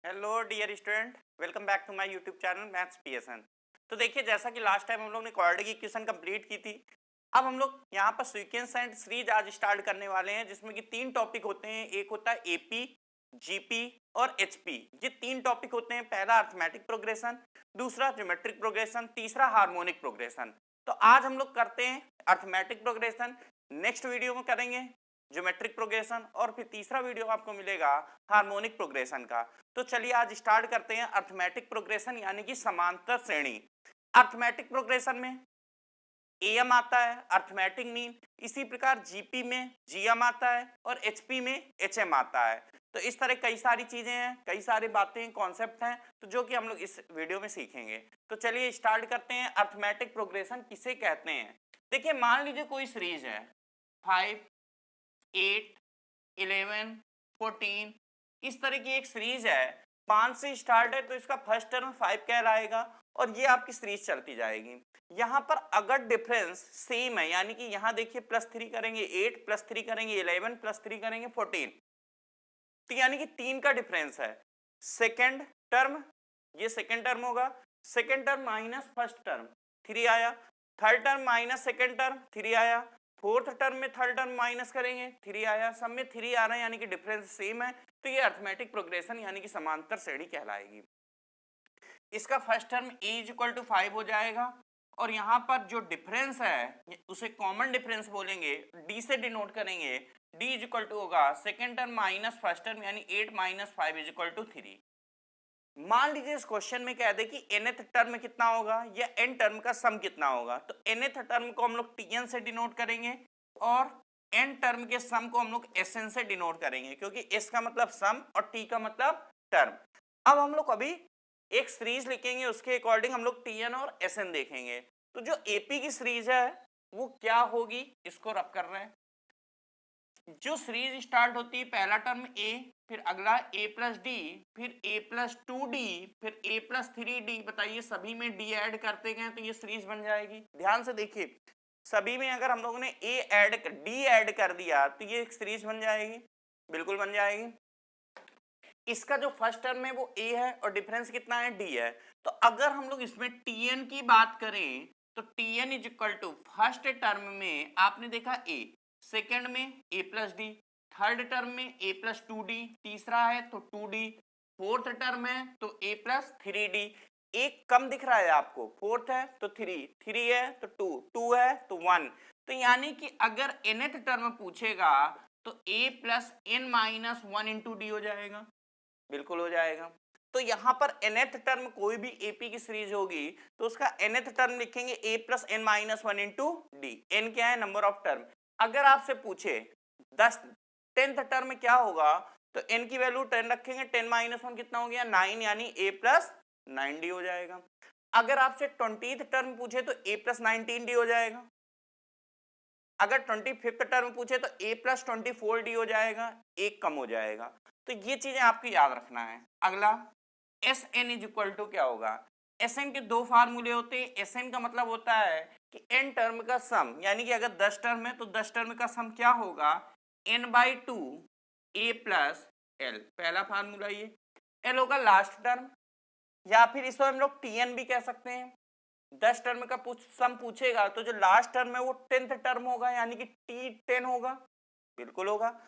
Hello dear student, welcome back to my YouTube channel maths PSN. तो देखिए, जैसा कि लास्ट टाइम हम लोग ने क्वाड्रेटिक इक्वेशन कंप्लीट की थी, अब हम लोग यहाँ पर सीक्वेंस एंड सीरीज आज स्टार्ट करने वाले हैं, जिसमें कि तीन टॉपिक होते हैं। एक होता है एपी, जीपी और एचपी। ये तीन टॉपिक होते हैं। पहला अर्थमेटिक प्रोग्रेशन, दूसरा ज्योमेट्रिक प्रोग्रेशन, तीसरा हार्मोनिक प्रोग्रेशन। तो आज हम लोग करते हैं अर्थमेटिक प्रोग्रेशन, नेक्स्ट वीडियो में करेंगे ज्योमेट्रिक प्रोग्रेशन, और फिर तीसरा वीडियो आपको मिलेगा हार्मोनिक प्रोग्रेशन का। तो चलिए आज स्टार्ट करते हैं अर्थमेटिक प्रोग्रेशन यानी कि समांतर श्रेणी। अर्थमेटिक प्रोग्रेशन में एम आता है, अर्थमेटिक मीन। इसी प्रकार जीपी में जीएम आता है और एचपी में एचएम आता है। तो इस तरह कई सारी चीजें हैं, कई सारी बातें, कॉन्सेप्ट हैं, तो जो कि हम लोग इस वीडियो में सीखेंगे। तो चलिए स्टार्ट करते हैं। अर्थमेटिक प्रोग्रेशन किसे कहते हैं? देखिए, मान लीजिए कोई सीरीज है 5, 8, 11, 14, इस तरह की एक सीरीज है। 5 से स्टार्ट है तो इसका फर्स्ट टर्म 5 कहलाएगा और ये आपकी सीरीज चलती जाएगी। यहाँ पर अगर डिफरेंस सेम है, यानी कि यहाँ देखिए +3 करेंगे 8, +3 करेंगे 11, +3 करेंगे 14, तो यानी कि 3 का डिफरेंस है। सेकेंड टर्म, ये सेकेंड टर्म होगा, second term minus first term 3 आया, third term minus second term 3 आया, फोर्थ टर्म में थर्ड टर्म माइनस करेंगे 3 आया, सब में 3 आ रहे हैं, यानी कि डिफरेंस सेम है। तो ये अर्थमेटिक प्रोग्रेशन यानी कि समांतर श्रेणी कहलाएगी। इसका फर्स्ट टर्म a = 5 हो जाएगा और यहाँ पर जो डिफरेंस है उसे कॉमन डिफरेंस बोलेंगे, d से डिनोट करेंगे। d = होगा second term minus first term, यानी 8 - 5 = 3। मान लीजिए इस क्वेश्चन में कह दे कि nth टर्म कितना होगा या n टर्म का सम कितना होगा, तो nth टर्म को हम लोग tn से डिनोट करेंगे और n टर्म के सम को हम लोग sn से डिनोट करेंगे, क्योंकि s का मतलब सम और t का मतलब टर्म। अब हम लोग अभी एक सीरीज लिखेंगे, उसके अकॉर्डिंग हम लोग tn और sn देखेंगे। तो जो AP की सीरीज है वो क्या होगी, इसको रब कर रहे हैं। जो सीरीज स्टार्ट होती है, पहला टर्म a, फिर अगला a + d, फिर a + 2d, फिर a + 3d। बताइए, सभी में d ऐड करते गए तो ये सीरीज बन जाएगी। ध्यान से देखिए, सभी में अगर हम लोगों ने d ऐड कर दिया तो ये एक सीरीज बन जाएगी, बिल्कुल बन जाएगी। इसका जो फर्स्ट टर्म है वो a है और डिफरेंस कितना है, d है। तो अगर हम लोग इसमें tn की बात करें तो tn = फर्स्ट टर्म में आपने देखा a, सेकेंड में a + d, थर्ड टर्म में a + 2d, तीसरा है तो 2d, फोर्थ टर्म है तो a + 3d। एक कम दिख रहा है आपको, फोर्थ है तो 3, 3 है तो 2, 2 है तो 1। तो यानी कि अगर nth टर्म पूछेगा तो a + n - 1 × d हो जाएगा, बिल्कुल हो जाएगा। तो यहाँ पर nth टर्म कोई भी AP की सीरीज होगी तो उसका nth टर्म लिखेंगे a + n - 1 × d। n क्या है, नंबर ऑफ टर्म। अगर आपसे पूछे 10th टर्म क्या होगा तो n की वैल्यू 10 रखेंगे, 10 - 1 कितना हो गया, 9, यानी a + 9d हो जाएगा। अगर आपसे 20th टर्म पूछे तो a + 19d हो जाएगा। अगर 25th टर्म पूछे तो a + 24d हो जाएगा, एक कम हो जाएगा। तो ये चीजें आपको याद रखना है। अगला Sn = क्या होगा, Sn के दो फार्मूले होते हैं। Sn का मतलब होता है कि n टर्म का सम, यानी कि अगर 10 टर्म है तो 10 टर्म का सम क्या होगा, n/2 a + l, पहला फार्मूला ये। l होगा लास्ट टर्म, या फिर इसको हम लोग tn भी कह सकते हैं। 10 टर्म का सम पूछेगा तो जो लास्ट टर्म है वो 10th टर्म होगा, यानी कि t10 होगा, बिल्कुल होगा।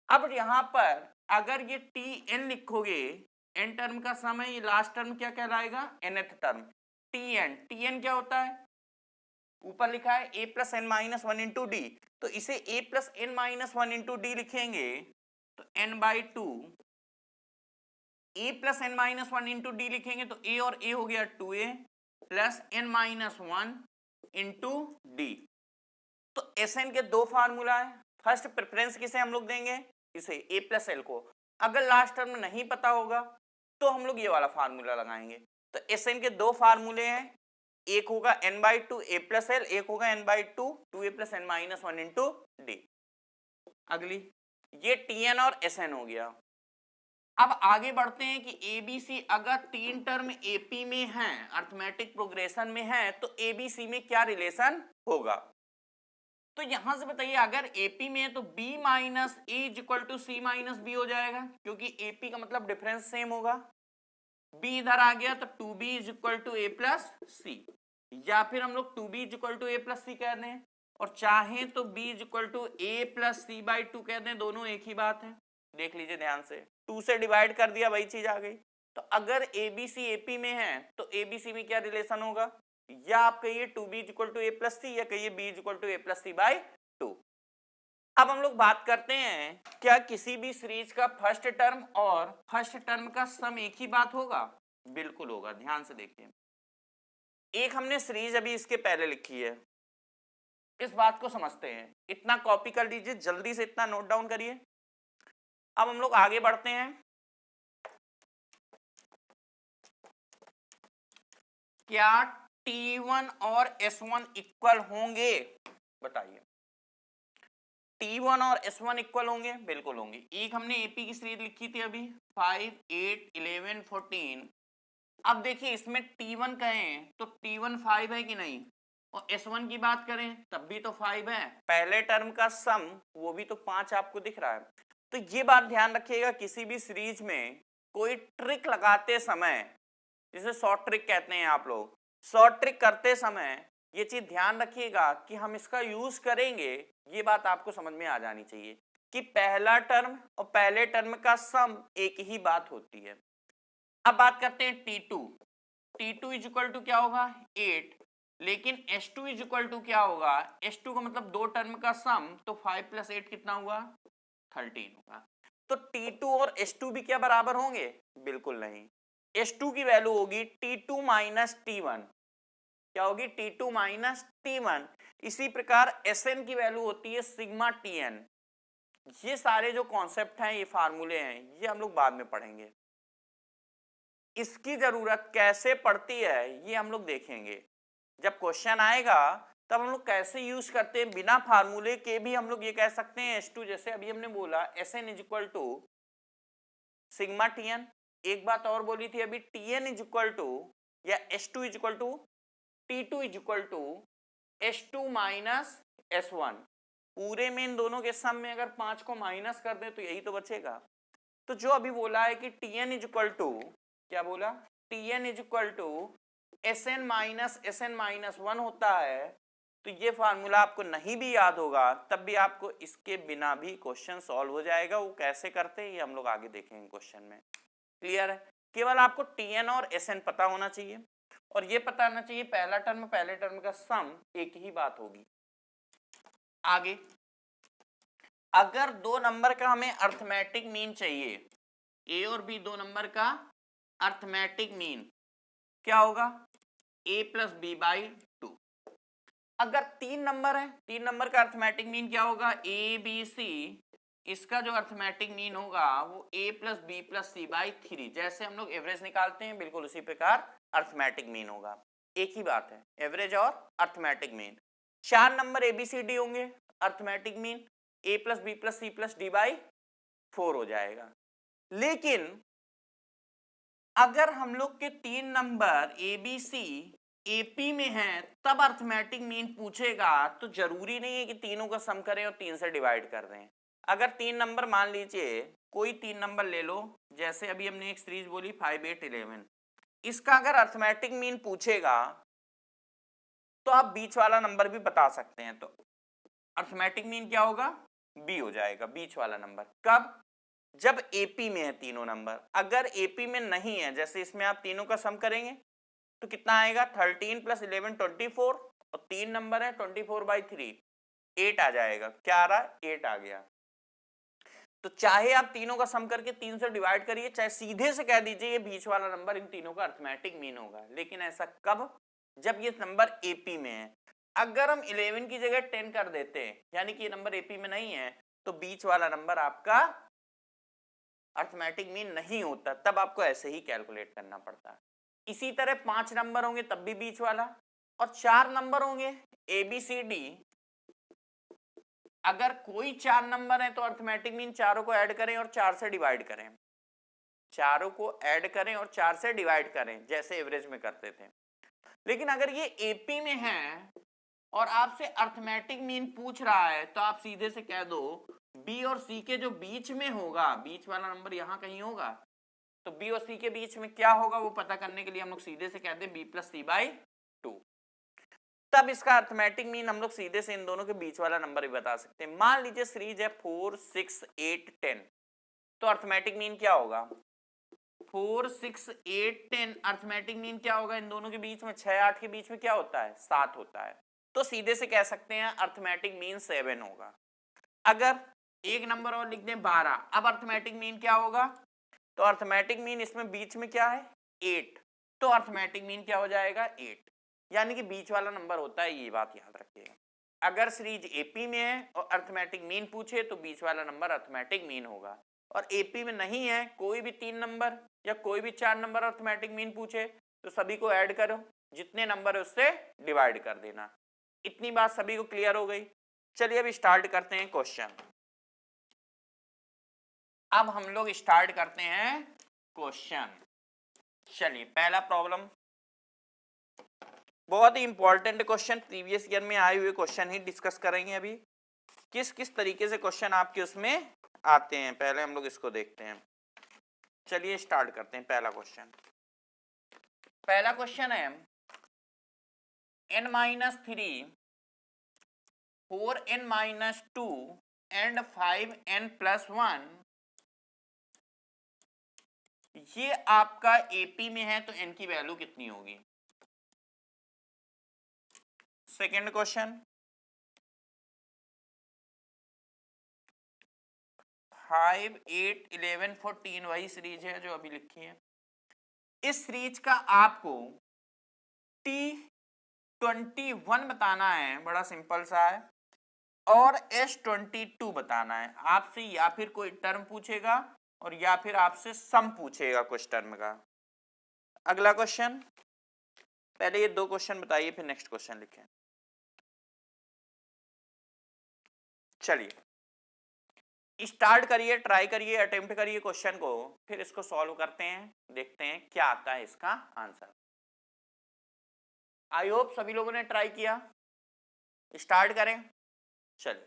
अब यहाँ पर अगर ये tn लिखोगे, n टर्म का सम है, ये लास्ट टर्म क्या कहलाएगा, nth टर्म। tn क्या होता है, ऊपर लिखा है a + n - 1 × d, तो इसे a + n - 1 × d लिखेंगे तो n/2, a + n - 1 × d लिखेंगे तो a और a हो गया 2a + n - 1 × d। तो Sn के दो फार्मूला है। फर्स्ट प्रेफरेंस किसे हम लोग देंगे, इसे a + l को। अगर लास्ट टर्म नहीं पता होगा तो हम लोग ये वाला फार्मूला लगाएंगे। तो Sn के दो फार्मूले हैं, एक होगा n/2 a + l, एक होगा n/2 2a + n - 1 × d। अगली ये Tn और Sn हो गया। अब आगे बढ़ते हैं कि ABC अगर तीन टर्म AP में हैं, अर्थमेटिक प्रोग्रेशन में है, तो ABC में क्या रिलेशन होगा। तो यहां से बताइए, अगर AP में है तो B - A = C - B हो जाएगा, क्योंकि AP का मतलब डिफरेंस सेम होगा। बी इधर आ गया तो 2b is equal to A plus C, या फिर हम लोग 2b is equal to A plus C कह दें, और चाहें तो b is equal to A plus C by 2 कह दें, दोनों एक ही बात है। देख लीजिए ध्यान से, 2 से डिवाइड कर दिया वही चीज आ गई। तो अगर ए बी सी एपी में है तो ए बी सी में क्या रिलेशन होगा, या आप कहिए 2b is equal to A plus C, या कहिए b is equal to A plus C by 2। अब हम लोग बात करते हैं, क्या किसी भी सीरीज का फर्स्ट टर्म और फर्स्ट टर्म का सम एक ही बात होगा? बिल्कुल होगा। ध्यान से देखिए, एक हमने सीरीज अभी इसके पहले लिखी है, इस बात को समझते हैं, इतना कॉपी कर लीजिए, जल्दी से इतना नोट डाउन करिए। अब हम लोग आगे बढ़ते हैं, क्या T1 और S1 इक्वल होंगे? बताइए, T1 और S1 इक्वल होंगे? बिल्कुल होंगे। एक हमने एपी की सीरीज लिखी थी अभी 5, 8, 11, 14। अब देखिए इसमें T1 कहें तो T1 5 है कि नहीं, और S1 की बात करें तब भी तो 5 है। पहले टर्म का सम वो भी तो 5 आपको दिख रहा है। तो ये बात ध्यान रखिएगा, किसी भी सीरीज में कोई ट्रिक लगाते समय, जिसे शॉर्ट ट्रिक कहते हैं आप लोग, शॉर्ट ट्रिक करते समय ये चीज ध्यान रखिएगा कि हम इसका यूज करेंगे। ये बात आपको समझ में आ जानी चाहिए कि पहला टर्म और पहले टर्म का सम एक ही बात होती है। अब बात करते हैं T2। T2 is equal to क्या होगा 8, लेकिन S2 इज इक्वल टू क्या होगा, S2 का मतलब दो टर्म का सम, तो 5 प्लस 8 कितना हुआ 13 होगा। तो T2 और S2 भी क्या बराबर होंगे? बिल्कुल नहीं। S2 की वैल्यू होगी T2 माइनस T1, क्या होगी T2 माइनस T1। इसी प्रकार Sn की वैल्यू होती है सिग्मा Tn। ये सारे जो कॉन्सेप्ट हैं, ये फार्मूले हैं, ये हम लोग बाद में पढ़ेंगे। इसकी जरूरत कैसे पड़ती है ये हम लोग देखेंगे, जब क्वेश्चन आएगा तब हम लोग कैसे यूज करते हैं। बिना फार्मूले के भी हम लोग ये कह सकते हैं S2, जैसे अभी हमने बोला Sn is equal to sigma Tn। एक बात और बोली थी अभी, Tn इज इक्वल टू, या S2 is equal to T2 is equal to S2 minus S1। पूरे में इन दोनों के सम में अगर 5 को माइनस कर दें तो यही तो बचेगा। तो जो अभी बोला है कि Tn इज इक्वल टू, क्या बोला, Tn is equal to Sn minus Sn minus 1 होता है। तो ये फार्मूला आपको नहीं भी याद होगा तब भी आपको इसके बिना भी क्वेश्चन सॉल्व हो जाएगा। वो कैसे करते हैं ये हम लोग आगे देखेंगे क्वेश्चन में। क्लियर है? केवल आपको Tn और Sn पता होना चाहिए, और ये पता होना चाहिए पहला टर्म पहले टर्म का सम एक ही बात होगी। आगे, अगर दो नंबर का हमें अर्थमेटिक मीन चाहिए, ए और बी दो नंबर का अर्थमेटिक मीन क्या होगा, a प्लस बी बाई 2। अगर तीन नंबर है, तीन नंबर का अर्थमेटिक मीन क्या होगा, ए बी सी, इसका जो अर्थमेटिक मीन होगा वो a plus B plus C by 3। जैसे हम लोग एवरेज निकालते हैं बिल्कुल उसी प्रकार अर्थमेटिक मीन होगा। एक ही बात है, एवरेज और अर्थमेटिक मीन। चार number A B C D होंगे, arithmetic mean a plus B plus C plus D by 4 हो जाएगा। लेकिन अगर हम लोग के तीन number A B C AP में है तब अर्थमेटिक मीन पूछेगा, तो जरूरी नहीं है कि तीनों का सम करें और 3 से डिवाइड कर दें। अगर तीन नंबर, मान लीजिए कोई तीन नंबर ले लो, जैसे अभी हमने एक सीरीज बोली 5, 8, 11, इसका अगर अर्थमेटिक मीन पूछेगा तो आप बीच वाला नंबर भी बता सकते हैं। तो अर्थमेटिक मीन क्या होगा, बी हो जाएगा, बीच वाला नंबर। कब, जब एपी में है तीनों नंबर। अगर एपी में नहीं है, जैसे इसमें आप तीनों का सम करेंगे तो कितना आएगा, 13 प्लस 11 24, और तीन नंबर है 24/3 8 आ जाएगा। क्या आ रहा, 8 आ गया। तो चाहे आप तीनों का सम करके 3 से डिवाइड करिए, चाहे सीधे से कह दीजिए ये बीच वाला नंबर इन तीनों का अर्थमेटिक मीन होगा। लेकिन ऐसा कब, जब ये नंबर एपी में है। अगर हम 11 की जगह 10 कर देते हैं, यानी कि ये नंबर एपी में नहीं है, तो बीच वाला नंबर आपका अर्थमेटिक मीन नहीं होता, तब आपको ऐसे ही कैलकुलेट करना पड़ता है। इसी तरह 5 नंबर होंगे तब भी बीच वाला, और 4 नंबर होंगे ए बी सी डी। अगर कोई 4 नंबर है तो अर्थमेटिक मीन चारों को ऐड करें और 4 से डिवाइड करें, चारों को ऐड करें और 4 से डिवाइड करें, जैसे एवरेज में करते थे। लेकिन अगर ये एपी में है और आपसे अर्थमेटिक मीन पूछ रहा है, तो आप सीधे से कह दो बी और सी के जो बीच में होगा, बीच वाला नंबर यहां कहीं होगा, तो बी और सी के बीच में क्या होगा वो पता करने के लिए हम लोग सीधे से कहते हैं बी प्लस सी बाई 2। तब इसका अर्थमेटिक मीन हम लोग सीधे से इन दोनों के बीच वाला नंबर भी बता सकते हैं। मान लीजिए सीरीज है 4 6 8 10, तो अर्थमेटिक मीन क्या होगा 4 6 8 10। अर्थमेटिक मीन क्या होगा इन दोनों के बीच में 6 8 के बीच में क्या होता है 7 होता है, तो सीधे से कह सकते हैं अर्थमेटिक मीन 7 होगा। अगर एक नंबर और लिख दें 12, अब अर्थमेटिक मीन क्या होगा, तो अर्थमेटिक मीन इसमें बीच में क्या है 8, तो अर्थमेटिक मीन क्या हो जाएगा 8, यानी कि बीच वाला नंबर होता है, ये बात याद रखिएगा। अगर सीरीज एपी में है और अर्थमेटिक मीन पूछे तो बीच वाला नंबर अर्थमेटिक मीन होगा, और एपी में नहीं है कोई भी 3 नंबर या कोई भी 4 नंबर अर्थमेटिक मीन पूछे तो सभी को ऐड करो, जितने नंबर है उससे डिवाइड कर देना। इतनी बात सभी को क्लियर हो गई। चलिए अब स्टार्ट करते हैं क्वेश्चन। अब हम लोग स्टार्ट करते हैं क्वेश्चन। चलिए पहला प्रॉब्लम, बहुत ही इंपॉर्टेंट क्वेश्चन, प्रीवियस ईयर में आए हुए क्वेश्चन ही डिस्कस करेंगे। अभी किस किस तरीके से क्वेश्चन आपके उसमें आते हैं पहले हम लोग इसको देखते हैं। चलिए स्टार्ट करते हैं पहला क्वेश्चन। पहला क्वेश्चन है n-3 4n-2 एंड 5n+1, ये आपका एपी में है तो n की वैल्यू कितनी होगी। सेकेंड क्वेश्चन 5 8 11 14, वही सीरीज है जो अभी लिखी है। इस सीरीज का आपको T21 बताना है, बड़ा सिंपल सा है, और S22 बताना है। आपसे या फिर कोई टर्म पूछेगा और या फिर आपसे सम पूछेगा कुछ टर्म का। अगला क्वेश्चन, पहले ये 2 क्वेश्चन बताइए फिर नेक्स्ट क्वेश्चन लिखें। चलिए स्टार्ट करिए, ट्राई करिए, अटेम्प्ट करिए क्वेश्चन को, फिर इसको सॉल्व करते हैं, देखते हैं क्या आता है इसका आंसर। आई होप सभी लोगों ने ट्राई किया। स्टार्ट करें। चलिए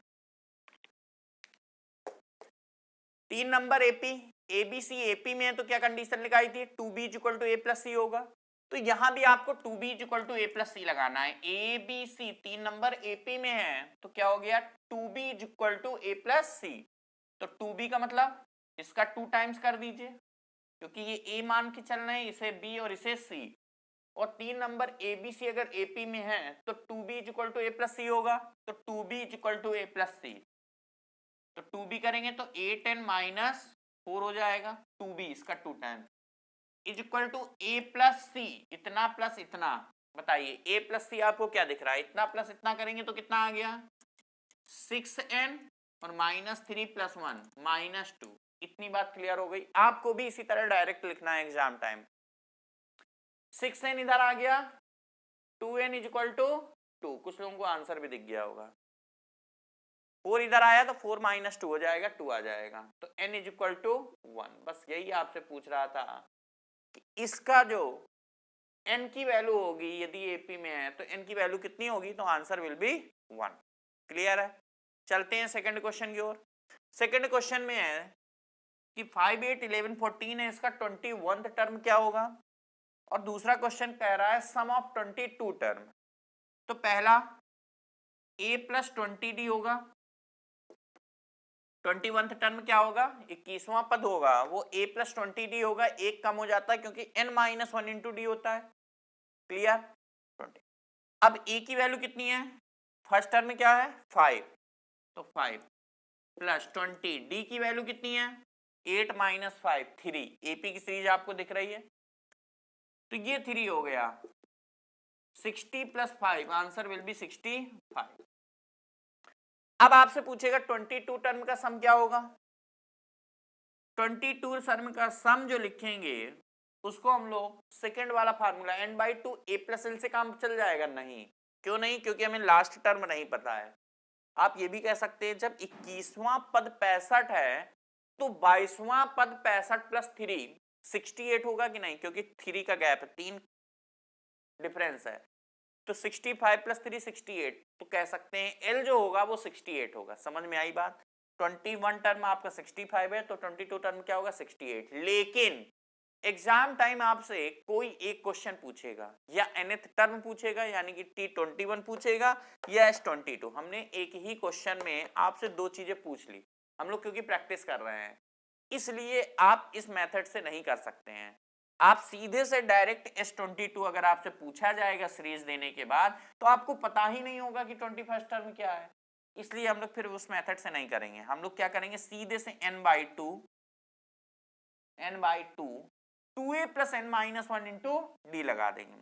3 नंबर एपी, एबीसी एपी में है तो क्या कंडीशन लगाई थी 2b = a + c होगा, तो यहां भी आपको 2b = a + c लगाना है। एबीसी 3 नंबर एपी में है तो क्या हो गया 2b = a + c, तो 2b का मतलब इसका 2 टाइम्स कर दीजिए क्योंकि ये a मान के चल रहे हैं, इसे b और इसे c, और 3 नंबर एबीसी अगर एपी में है तो 2b = a + c होगा, तो 2b = a + c, तो 2b करेंगे तो 8n - 4 हो जाएगा, 2b इसका 2 टाइम = a + c, इतना प्लस इतना। बताइए a + c आपको क्या दिख रहा है, इतना प्लस इतना करेंगे तो कितना आ गया 6n और -3 + 1 -2। इतनी बात क्लियर हो गई। आपको भी इसी तरह डायरेक्ट लिखना है एग्जाम टाइम। 6n इधर आ गया, 2n = 2, कुछ लोगों को आंसर भी दिख गया होगा। 4 इधर आया तो 4 - 2 हो जाएगा, 2 आ जाएगा, तो n = 1। बस यही आपसे पूछ रहा था कि इसका जो n की वैल्यू होगी यदि एपी में है तो n की वैल्यू कितनी होगी, तो आंसर विल बी 1। क्लियर है। चलते हैं सेकंड क्वेश्चन की ओर। सेकंड क्वेश्चन में है कि 5 8 11 14 है, इसका 21th टर्म क्या होगा, और दूसरा क्वेश्चन कह रहा है सम ऑफ 22 टर्म। तो पहला a + 20d होगा, 21th टर्म क्या होगा 21वां पद होगा, वो a + 20d होगा, एक कम हो जाता है क्योंकि n - 1 × d होता है। क्लियर। 20। अब a की वैल्यू कितनी है, फर्स्ट टर्म में क्या है 5, तो 5 + 20, d की वैल्यू कितनी है 8 - 5 3, AP की सीरीज आपको दिख रही है, तो ये 3 हो गया, 60 + 5, आंसर विल बी 65। अब आपसे पूछेगा 22 टर्म का सम क्या होगा। 22 टर्म का सम जो लिखेंगे उसको हम लोग सेकेंड वाला फार्मूला n/2 a + l से काम चल जाएगा। नहीं, क्यों नहीं, क्योंकि हमें लास्ट टर्म नहीं पता है। आप ये भी कह सकते हैं जब 21वां पद 65 है तो 22वां पद 65 + 3 68 होगा कि नहीं, क्योंकि 3 का गैप है, 3 डिफरेंस है, तो 65 + 3 68, तो कह सकते हैं L जो होगा वो 68 होगा। समझ में आई बात। 21 टर्म आपका 65 है तो 22 टर्म क्या होगा 68, लेकिन एग्जाम टाइम आपसे कोई एक क्वेश्चन पूछेगा या nth टर्म पूछेगा यानी कि T21 पूछेगा या S22। हमने एक ही क्वेश्चन में आपसे दो चीजें पूछ ली हम लोग, क्योंकि प्रैक्टिस कर रहे हैं, इसलिए आप इस मेथड से नहीं कर सकते हैं। आप सीधे से डायरेक्ट S22 अगर आपसे पूछा जाएगा सीरीज देने के बाद तो आपको पता ही नहीं होगा कि 21st टर्म क्या है, इसलिए हम लोग फिर उस मेथड से नहीं करेंगे। हम लोग क्या करेंगे, सीधे से n/2 2a plus n minus 1 into D लगा देंगे।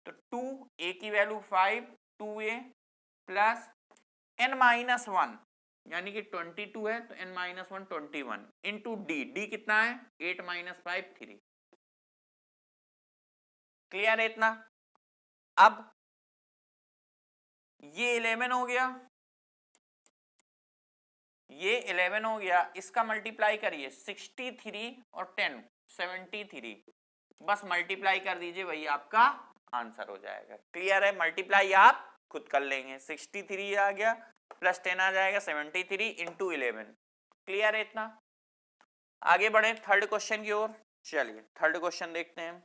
तो 2a की value 5, 2a plus n minus 1 यानी कि 22 है तो n माइनस 1 21 इंटू डी कितना है 8 माइनस 5 3। क्लियर है इतना? अब ये 11 हो गया, ये 11 हो गया, इसका मल्टीप्लाई करिए 63 और 10 73, बस मल्टीप्लाई कर दीजिए, वही आपका आंसर हो जाएगा। क्लियर है? मल्टीप्लाई आप खुद कर लेंगे, 63 आ गया प्लस 10 आ जाएगा 73 इंटू 11। क्लियर है इतना? आगे बढ़े थर्ड क्वेश्चन की ओर। चलिए थर्ड क्वेश्चन देखते हैं।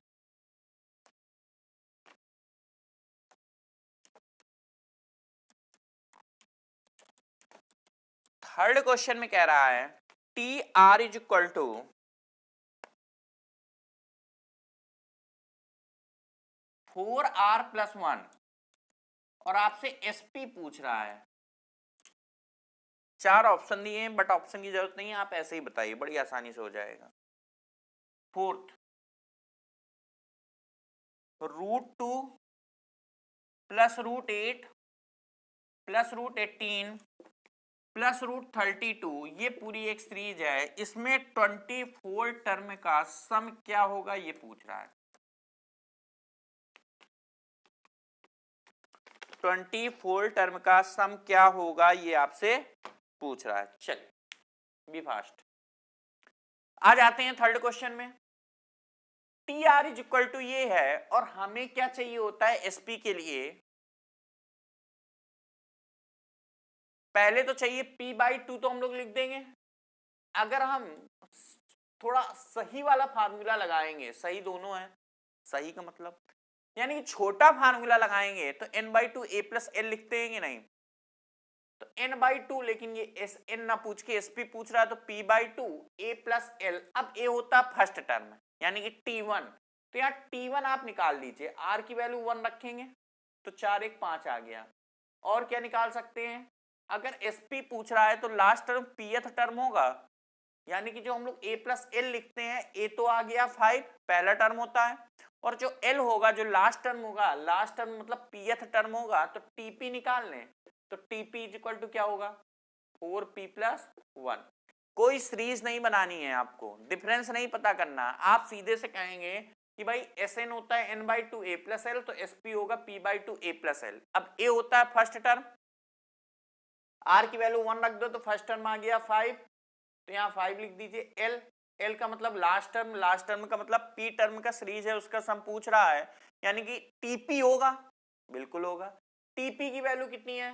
थर्ड क्वेश्चन में कह रहा है T R is equal to 4r plus 1 और आपसे एसपी पूछ रहा है। चार ऑप्शन दिए हैं बट ऑप्शन की जरूरत नहीं है, आप ऐसे ही बताइए, बड़ी आसानी से हो जाएगा। फोर्थ √2 प्लस √8 प्लस √18 प्लस √32, ये पूरी एक सीरीज है, इसमें 24 टर्म का सम क्या होगा ये पूछ रहा है। 24 टर्म का सम क्या होगा ये आपसे पूछ रहा है। चलिए बी फास्ट। आ जाते हैं थर्ड क्वेश्चन में। T R is equal to ये है और हमें क्या चाहिए होता है एसपी के लिए, पहले तो चाहिए p/2, तो हम लोग लिख देंगे। अगर हम थोड़ा सही वाला फार्मूला लगाएंगे, सही दोनों है, सही का मतलब यानी कि छोटा फार्मूला लगाएंगे तो n/2 a प्लस एल लिखते हैं कि नहीं, तो n/2, लेकिन ये एस एन ना पूछ के sp पूछ रहा है तो p/2 a प्लस एल। अब a होता है फर्स्ट टर्म यानी कि t1, तो यहाँ t1 आप निकाल लीजिए, r की वैल्यू 1 रखेंगे तो 4 1 5 आ गया। और क्या निकाल सकते हैं, अगर sp पूछ रहा है तो लास्ट टर्म pth टर्म होगा, यानी कि जो हम लोग a प्लस एल लिखते हैं, a तो आ गया 5 पहला टर्म होता है, और जो l होगा जो लास्ट टर्म होगा, लास्ट टर्म मतलब pth टर्म होगा, तो tp निकाल लें तो tp इज इक्वल टू क्या होगा 4p प्लस 1। कोई सीरीज नहीं बनानी है, आपको डिफरेंस नहीं पता करना, आप सीधे से कहेंगे कि भाई Sn होता है n/2 a प्लस एल, तो sp होगा p/2 a प्लस एल। अब a होता है फर्स्ट टर्म, r की वैल्यू 1 रख दो तो फर्स्ट टर्म आ गया 5, तो यहाँ 5 लिख दीजिए। l का मतलब लास्ट टर्म, लास्ट टर्म का मतलब p टर्म का सीरीज है उसका सम पूछ रहा है, यानी कि tp होगा, बिल्कुल होगा। tp की वैल्यू कितनी है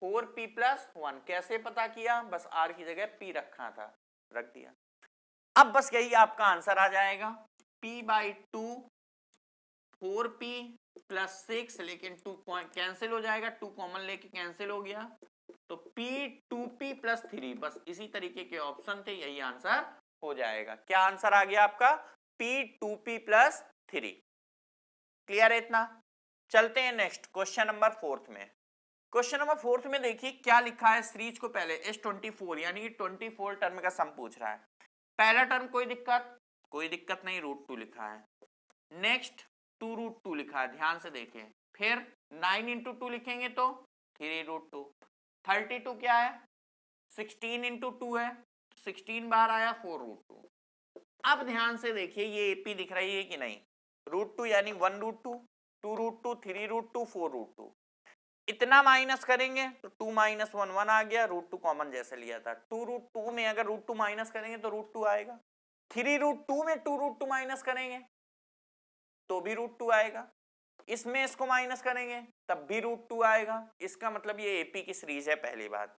4p प्लस 1। कैसे पता किया, बस r की जगह p रखा था, रख दिया। अब बस यही आपका आंसर आ जाएगा, p/2 4p प्लस 6, लेकिन 2 कैंसिल हो जाएगा, 2 कॉमन लेके कैंसिल हो गया, तो p 2p प्लस 3, बस इसी तरीके के ऑप्शन थे, यही आंसर हो जाएगा। क्या आंसर आ गया आपका p 2p प्लस 3। क्लियर है इतना? चलते हैं नेक्स्ट क्वेश्चन नंबर 4 में। क्वेश्चन नंबर 4 में देखिए क्या लिखा है, सीरीज को पहले S24 यानी कि 24 टर्म का सम पूछ रहा है। पहला टर्म कोई दिक्कत नहीं, √2 लिखा है। नेक्स्ट 2√2 लिखा है, ध्यान से देखें। फिर 9 इंटू 2 लिखेंगे तो 3√2। 32 क्या है 16 इंटू 2 है, 16 बार आया 4√2। अब ध्यान से देखिए ये AP दिख रही है कि नहीं, √2 यानी 1√2 2√2 3√2 4√2, इतना माइनस करेंगे तो 2 माइनस 1 1 आ गया, √2 कॉमन जैसे लिया था। 2√2 में अगर √2 माइनस करेंगे तो √2 आएगा, 3√2 में 2√2 माइनस करेंगे तो भी √2 आएगा, इसमें इसको माइनस करेंगे तब भी √2 आएगा। इसका मतलब ये AP की सीरीज है, पहली बात।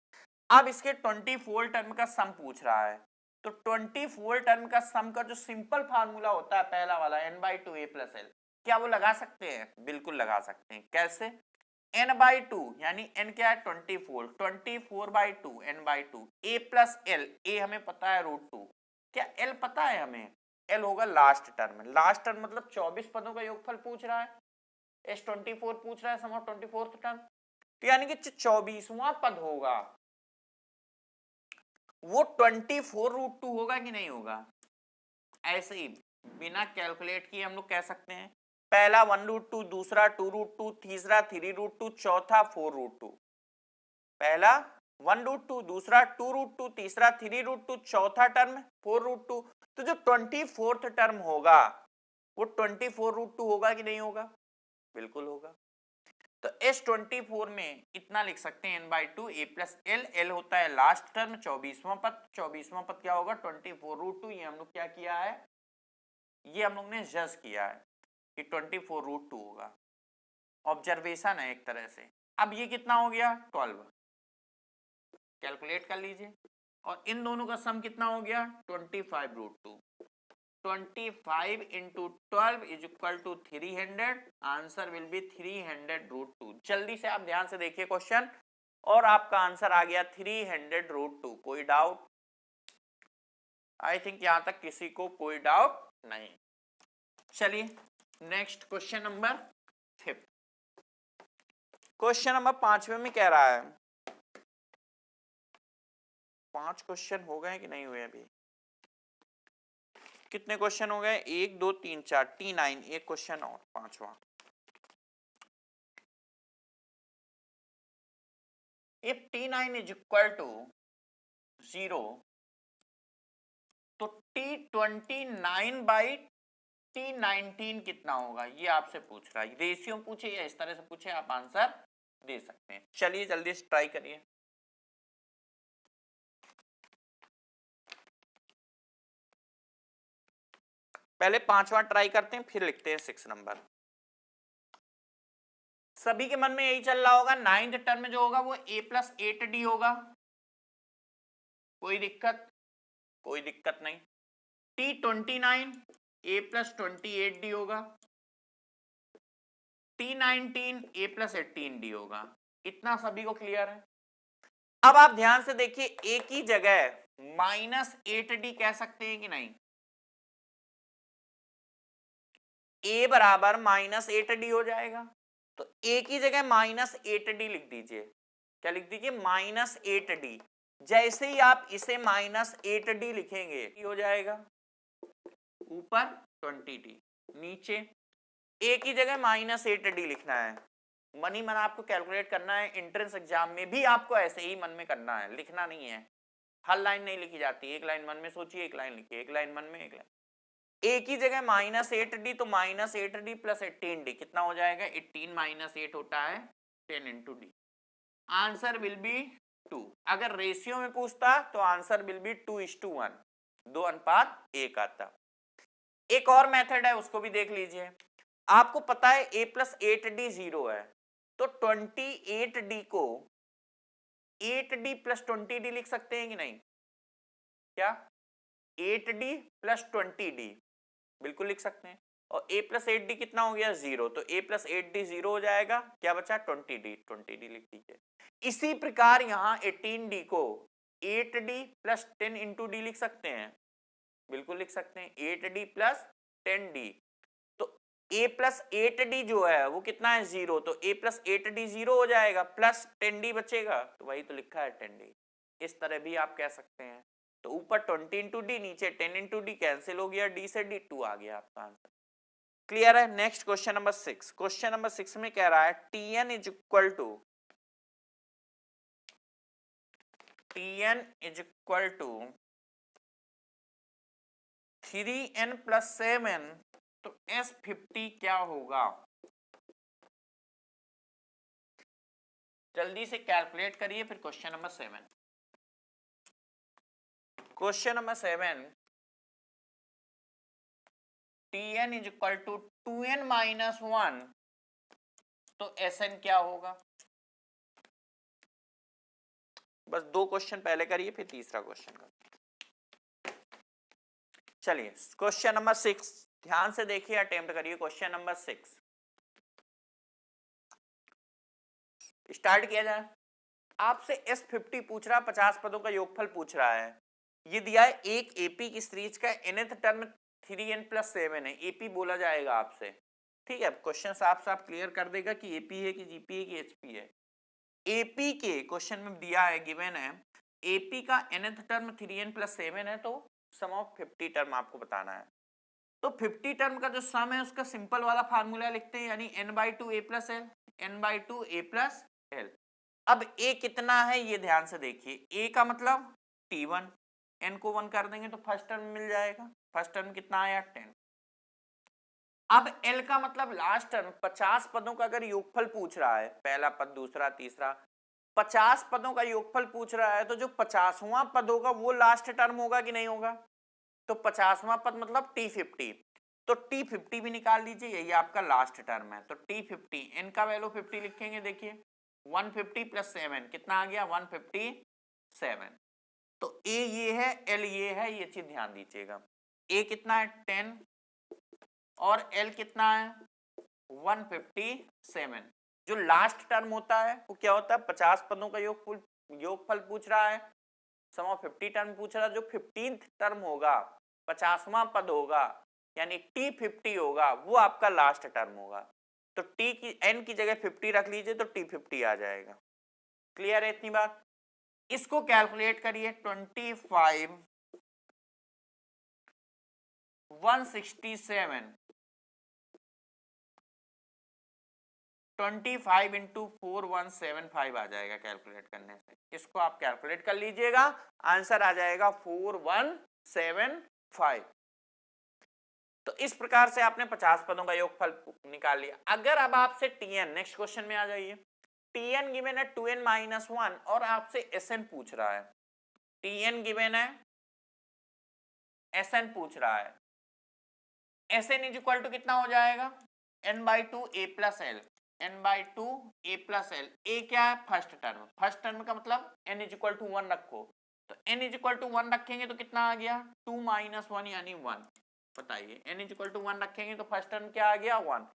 अब इसके 24 टर्म का सम पूछ रहा है, तो 24 टर्म का सम का जो सिंपल फार्मूला होता है पहला वाला n/2 a + l, क्या वो लगा सकते हैं? बिल्कुल लगा सकते हैं। कैसे? n/2 यानी n क्या है 24/2 n/2 a + l, a हमें पता है √2, क्या l पता है हमें? l होगा लास्ट टर्म, लास्ट टर्म मतलब 24 पदों का योगफल पूछ रहा है, S24 पूछ रहा है, सम ऑफ 24th टर्म, तो यानी कि 24वां पद होगा वो 24√2 होगा कि नहीं होगा? ऐसे ही बिना कैलकुलेट किए हम लोग कह सकते हैं, पहला 1√2, दूसरा 2√2, तीसरा 3√2, चौथा 4√2। पहला 1√2, दूसरा 2√2, तीसरा 3√2, चौथा टर्म 4√2। तो जो 24th टर्म होगा वो 24√2 होगा कि नहीं होगा? बिल्कुल होगा। तो S24 में इतना लिख सकते हैं n/2 a + l, l होता है लास्ट टर्म 24वां पद, 24वां पद क्या होगा 24√2। ये हम लोग क्या किया है, ये हम लोग ने जज किया है कि 24√2 होगा, ऑब्जर्वेशन है एक तरह से। अब ये कितना हो गया 12, कैलकुलेट कर लीजिए, और इन दोनों का सम कितना हो गया 25√2। 25 into 12 is equal to 300, answer will be 300√2। जल्दी से आप ध्यान से देखिए क्वेश्चन, और आपका आंसर आ गया 300√2। कोई डाउट? आई थिंक यहां तक किसी को कोई डाउट नहीं। चलिए next question number 5। Question number 5 में कह रहा है, 5 क्वेश्चन हो गए कि नहीं हुए अभी? कितने क्वेश्चन हो गए? 1 2 3 4 T9, एक क्वेश्चन और पांचवा। If T9 is equal to 0 तो T29/T19 कितना होगा, ये आपसे पूछ रहा है। रेशियो पूछे या इस तरह से पूछे, आप आंसर दे सकते हैं। चलिए जल्दी से ट्राई करिए। पहले 5वां ट्राई करते हैं, फिर लिखते हैं 6 नंबर। सभी के मन में यही चल रहा होगा, 9th टर्म जो होगा वो a + 8d होगा। कोई दिक्कत? कोई दिक्कत नहीं। T29 a + 28d होगा, T19 a + 18d होगा। इतना सभी को क्लियर है? अब आप ध्यान से देखिए, a की जगह -8d कह सकते हैं कि नहीं? a बराबर -8d हो जाएगा, तो a की जगह -8d लिख दीजिए। क्या लिख दीजिए? -8d। जैसे ही आप इसे -8d लिखेंगे हो जाएगा, ऊपर 20d, नीचे a की जगह -8d लिखना है। मन ही मन आपको कैलकुलेट करना है। एंट्रेंस एग्जाम में भी आपको ऐसे ही मन में करना है, लिखना नहीं है। हर लाइन नहीं लिखी जाती, एक लाइन मन में सोचिए, एक लाइन लिखिए, एक लाइन मन में, एक लाइन। a की जगह -8d, तो -8d + 18d कितना हो जाएगा? 18 - 8 होता है 10 into d। Answer will be 2। अगर रेशियो में पूछता तो आंसर विल बी 2:1, 2:1 आता। एक और मेथड है, उसको भी देख लीजिए। आपको पता है a + 8d 0 है, तो 28d को 8d + 20d लिख सकते हैं कि नहीं? क्या 8d + 20d? बिल्कुल लिख सकते हैं। और a + 8d कितना हो गया 0, तो a + 8d 0 हो जाएगा। क्या बचा 20d, 20d लिख दीजिए। इसी प्रकार यहां 18d को 8d + 10 into d लिख सकते हैं, बिल्कुल लिख सकते हैं, 8d + 10d। तो a + 8d जो है वो कितना है 0, तो a + 8d 0 हो जाएगा, प्लस 10d बचेगा, तो वही तो लिखा है 10d। इस तरह भी आप कह सकते हैं। तो ऊपर 20 into d, नीचे 10 into d, कैंसिल हो गया, d से d 2 आ गया आपका आंसर। क्लियर है? Next question number 6। Question number 6 में कह रहा है Tn is equal to 3n + 7, तो S50 क्या होगा? जल्दी से कैलकुलेट करिए, फिर question number 7। Question number 7, Tn is equal to 2n - 1, तो Sn क्या होगा? बस 2 क्वेश्चन पहले करिए, फिर तीसरा क्वेश्चन करिए। चलिए क्वेश्चन नंबर 6 ध्यान से देखिए, अटेम्प्ट करिए। क्वेश्चन नंबर 6 स्टार्ट किया जाए। आपसे S50 पूछ रहा है, 50 पदों का योगफल पूछ रहा है। ये दिया है एक एपी की सीरीज का nth टर्म 3n+7 है, एपी बोला जाएगा आपसे। ठीक है, क्वेश्चन साफ साफ क्लियर कर देगा कि एपी है कि जीपी है कि एचपी है। एपी के क्वेश्चन में दिया है, गिवन है एपी का nth टर्म 3n+7 है, तो सम ऑफ 50 टर्म आपको बताना है। तो 50 टर्म का जो सम है उसका सिंपल वाला फार्मूला लिखते हैं, यानी n/2 a + l, n/2 a + l। अब a कितना है ये ध्यान से देखिए, a का मतलब t1, n को 1 कर देंगे तो फर्स्ट टर्म मिल जाएगा। फर्स्ट टर्म कितना आया 10। अब l का मतलब लास्ट टर्म, 50 पदों का अगर योगफल पूछ रहा है, पहला पद दूसरा तीसरा 50 पदों का योगफल पूछ रहा है, तो जो 50वां पद होगा वो लास्ट टर्म होगा कि नहीं होगा। तो 50वां पद मतलब T50, तो T50 भी निकाल लीजिए, यही आपका लास्ट टर्म है। तो T50 n का वैल्यू 50 लिखेंगे, देखिए 150 + 7 कितना आ गया 157। तो A ये है, L ये है, ये चीज ध्यान दीजिएगा। A कितना है 10 और L कितना है 157। जो लास्ट टर्म होता है वो क्या होता है, 50 पदों का योगफल पूछ रहा है, सम ऑफ 50 टर्म पूछ रहा है। जो 15th टर्म होगा, 50वां पद होगा, यानी T50 होगा, वो आपका लास्ट टर्म होगा। तो T की N की जगह 50 रख लीजिए तो T50 आ जाएगा। क्लियर है इतनी बात। इसको कैलकुलेट करिए, 25 167 25 इंटू 4175 आ जाएगा कैलकुलेट करने से। इसको आप कैलकुलेट कर लीजिएगा, आंसर आ जाएगा 4175। तो इस प्रकार से आपने 50 पदों का योगफल निकाल लिया। अगर अब आपसे टीएन, नेक्स्ट क्वेश्चन में आ जाइए, टीएन गिवन है 2n-1 और आपसे एसएन पूछ रहा है। टीएन गिवन है, एसएन पूछ रहा है। एसएन इज इक्वल टू कितना हो जाएगा n/2 a + l, n/2 a + l। a क्या है फर्स्ट टर्म, फर्स्ट टर्म का मतलब n इज इक्वल टू 1 रखो, तो n इज इक्वल टू 1 रखेंगे तो कितना आ गया 2 - 1 यानी 1। बताइए n इज इक्वल टू 1 रखेंगे तो फर्स्ट टर्म क्या आ गया 1।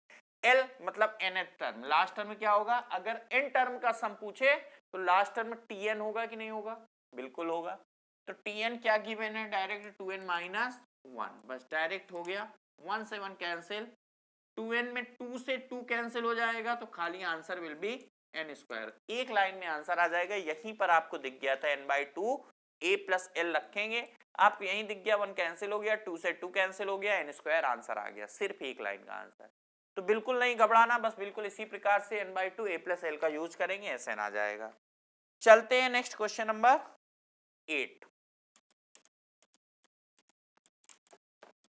l मतलब nth टर्म, लास्ट टर्म क्या होगा, अगर n टर्म का सम पूछे तो लास्ट टर्म tn होगा कि नहीं होगा, बिल्कुल होगा। तो tn क्या गिवन है, डायरेक्ट 2n-1, बस डायरेक्ट हो गया। 1 से 1 कैंसिल, 2n में 2 से 2 कैंसिल हो जाएगा, तो खाली आंसर विल बी n²। एक लाइन में आंसर आ जाएगा। यहीं पर आपको दिख गया था n/2 a + l रखेंगे, आपको यहीं दिख गया 1 कैंसिल हो गया, 2 से 2 कैंसिल हो गया, n² आंसर आ गया, सिर्फ एक लाइन का आंसर। तो बिल्कुल नहीं घबराना, बस बिल्कुल इसी प्रकार से n/2 a + l का यूज करेंगे, ऐसे आ जाएगा। चलते हैं next question number 8।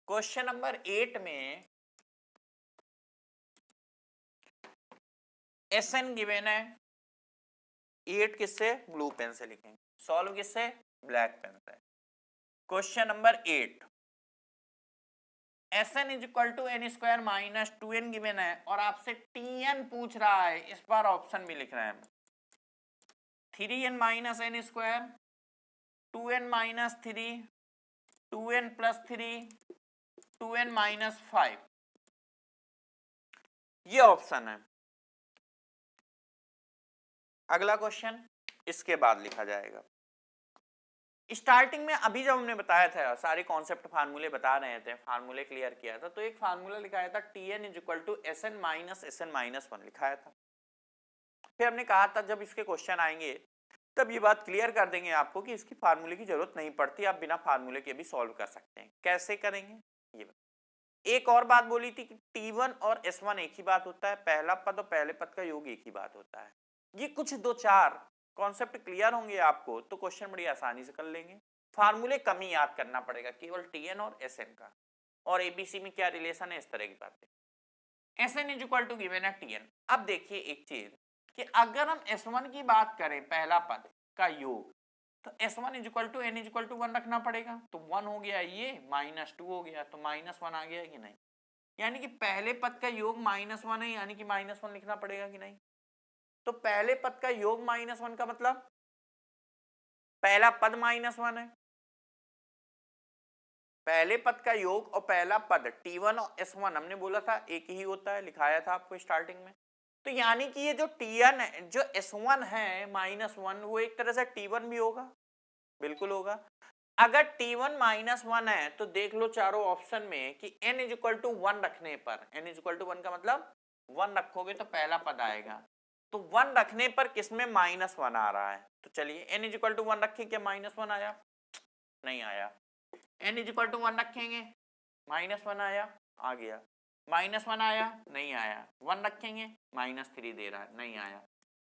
Question number 8 में एसएन गिवन है, 8 किससे, ब्लू पेन से लिखेंगे, सॉल्व किससे, ब्लैक पेन से। Question number 8, SN is equal to n² - 2n given है और आपसे टीएन पूछ रहा है। इस बार ऑप्शन भी लिख रहे हैं, 3n - n², 2n - 3, 2n + 3, 2n - 5, ये ऑप्शन है। अगला क्वेश्चन इसके बाद लिखा जाएगा। स्टार्टिंग में अभी जब हमने बताया था, सारे कॉन्सेप्ट फार्मूले बता रहे थे, फार्मूले क्लियर किया था, तो एक फार्मूला लिखाया था Tn is equal to Sn - Sn-1 लिखाया था। फिर हमने कहा था जब इसके क्वेश्चन आएंगे तब ये बात क्लियर कर देंगे आपको कि इसकी फार्मूले की जरूरत नहीं पड़ती, आप बिना फार्मूले के भी सॉल्व कर सकते हैं। कैसे करेंगे ये। एक और बात बोली थी कि T1 और S1 एक ही बात होता है, पहला पद और पहले पद का योग एक ही बात होता है। ये कुछ 2-4 कॉन्सेप्ट क्लियर होंगे आपको तो क्वेश्चन बड़ी आसानी से कर लेंगे। फार्मूले कम ही याद करना पड़ेगा, केवल Tn और Sn का, और एबीसी में क्या रिलेशन है, इस तरह की बातें। Sn is equal to given है Tn। अब देखिए एक चीज कि अगर हम S1 की बात करें, पहला पद का योग, तो S1 is equal to n is equal to 1 रखना पड़ेगा, तो 1 हो गया, ये -2 हो गया, तो -1 आ गया कि नहीं, यानी कि पहले पद का योग -1 है, यानी कि -1 लिखना पड़ेगा कि नहीं। तो पहले पद का योग -1 का मतलब पहला पद -1 है, पहले पद का योग और पहला पद T1 और S1 हमने बोला था एक ही होता है, लिखाया था आपको स्टार्टिंग में। तो यानी कि ये जो T1 है, जो S1 है -1, वो एक तरह से T1 भी होगा, बिल्कुल होगा। अगर T1 -1 है तो देख लो चारों ऑप्शन में कि n = 1 रखने पर, n = 1 का मतलब 1 रखोगे तो पहला पद आएगा, तो 1 रखने पर किसमें -1 आ रहा है। तो चलिए n = 1 रखें, क्या -1 आया? नहीं आया। n = 1 रखेंगे, -1 आया, आ गया। -1 आया, नहीं आया। 1 रखेंगे, -3 दे रहा है, नहीं आया।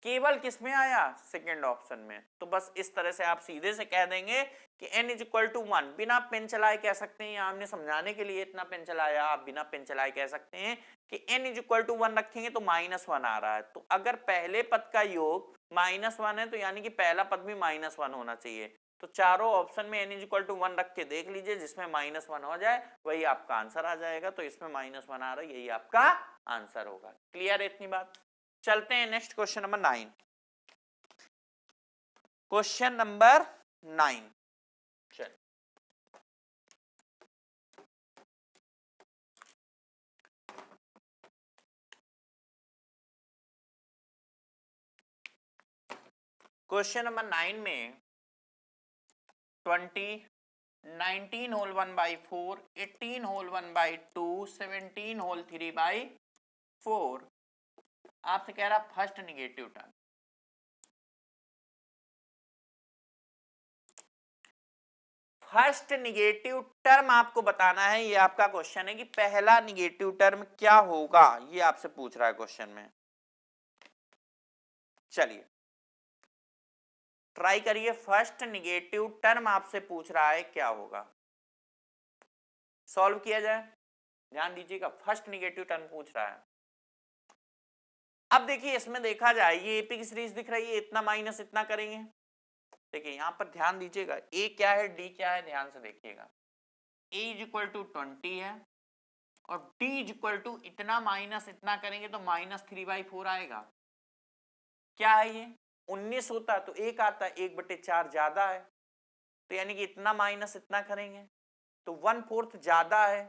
केवल किसमें आया? सेकेंड ऑप्शन में। तो बस इस तरह से आप सीधे से कह देंगे कि n = 1, बिना पेन चलाए कह सकते हैं, या हमने समझाने के लिए इतना पेन चलाया, आप बिना पेन चलाए कह सकते हैं कि n = 1 रखेंगे तो -1 आ रहा है। तो अगर पहले पद का योग -1 है तो यानी कि पहला पद भी -1 होना चाहिए। तो चारों ऑप्शन में n = 1 रख के देख लीजिए, जिसमें -1 हो जाए वही आपका आंसर आ जाएगा। तो इसमें -1 आ रहा है, यही आपका आंसर होगा। क्लियर है इतनी बात? चलते हैं next question number 9। Question number 9, चल क्वेश्चन नंबर 9 में 20, 19 होल 1/4, 18 होल 1/2, 17 होल 3/4 आपसे कह रहा first negative term. First negative term आपको बताना है, ये आपका क्वेश्चन है कि पहला निगेटिव टर्म क्या होगा, ये आपसे पूछ रहा है क्वेश्चन में। चलिए ट्राई करिए, फर्स्ट निगेटिव टर्म आपसे पूछ रहा है क्या होगा, सॉल्व किया जाए। ध्यान दीजिएगा, फर्स्ट निगेटिव टर्म पूछ रहा है। अब देखिए इसमें देखा जाए, ये एपी की सीरीज दिख रही है, इतना माइनस इतना करेंगे। देखिए यहां पर ध्यान दीजिएगा, ए क्या है डी क्या है, ध्यान से देखिएगा। ए = 20 है और डी = इतना माइनस इतना करेंगे तो -3/4 आएगा। क्या है ये? 19 होता तो 1 आता, 1/4 ज्यादा है, तो यानी कि इतना माइनस इतना करेंगे तो 1/4 ज्यादा है,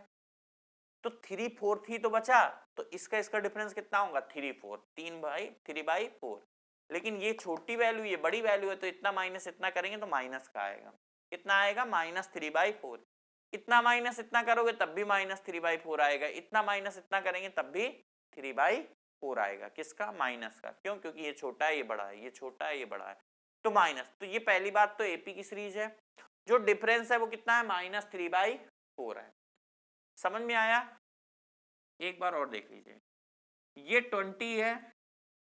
तो 3/4 ही तो बचा। तो इसका डिफरेंस कितना होगा? 3/4, 3/4। लेकिन ये छोटी वैल्यू, ये बड़ी वैल्यू है, तो इतना माइनस इतना करेंगे तो माइनस का आएगा। कितना आएगा? -3/4। इतना माइनस इतना करोगे तब भी -3/4 आएगा, इतना माइनस इतना करेंगे तब भी 3/4 आएगा। किसका? माइनस का। क्यों? क्योंकि ये छोटा है ये बड़ा है, ये छोटा है ये बड़ा है, तो माइनस। तो ये पहली बात तो एपी की सीरीज है, जो डिफरेंस है वो कितना है? -3/4 है। समझ में आया? एक बार और देख लीजिए, ये 20 है,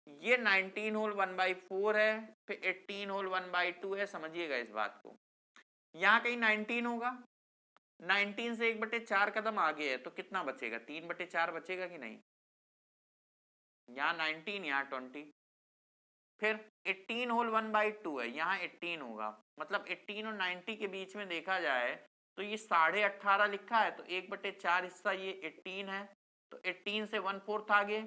ये 19 होल 1/4 है, फिर 18 होल 1/2 है। समझिएगा इस बात को, यहाँ कहीं 19 होगा, 19 से 1/4 कदम आगे है तो कितना बचेगा? 3/4 बचेगा कि नहीं? यहाँ 19, यहाँ 20। फिर 18 होल 1/2 है, यहाँ 18 होगा, मतलब 18 और 90 के बीच में देखा जाए तो ये 18.5 लिखा है, तो 1/4 हिस्सा ये 18 है, तो 18 से 1/4 आगे,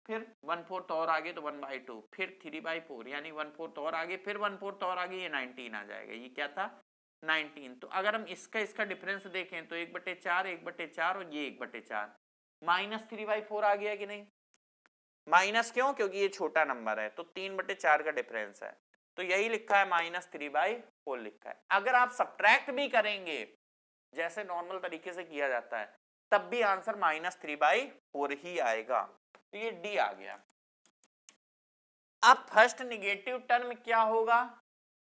फिर 1/4 और आगे तो 1/2, फिर 3/4, यानी 1/4 और आगे, फिर 1/4 और आगे, ये 19 आ जाएगा। ये क्या था? 19। तो अगर हम इसका डिफरेंस देखें तो 1/4, 1/4 और ये 1/4, -3/4 आ गया कि नहीं? माइनस क्यों? क्योंकि ये छोटा नंबर है, तो 3/4 का डिफरेंस है, तो यही लिखा है -3/4 लिखा है। अगर आप सब्ट्रैक्ट भी करेंगे जैसे नॉर्मल तरीके से किया जाता है, तब भी आंसर -3/4 ही आएगा। तो ये डी आ गया। अब फर्स्ट निगेटिव टर्म क्या होगा,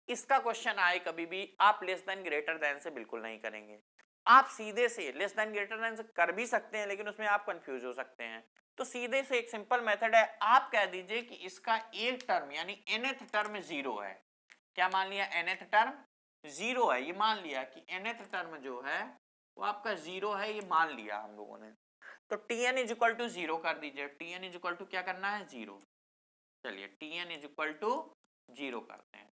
इसका क्वेश्चन आए कभी भी, आप लेस देन ग्रेटर देन से बिल्कुल नहीं करेंगे। आप सीधे से लेस देन ग्रेटर देन से कर भी सकते हैं, लेकिन उसमें आप कंफ्यूज हो सकते हैं। तो सीधे से एक सिंपल मेथड है, आप कह दीजिए कि इसका एक टर्म यानी nth टर्म 0 है। क्या मान लिया? nth टर्म 0 है, ये मान लिया कि nth टर्म जो है वो आपका 0 है, ये मान लिया हम लोगों ने। तो Tn = 0 कर दीजिए। Tn = क्या करना है? 0। चलिए Tn = 0 करते हैं,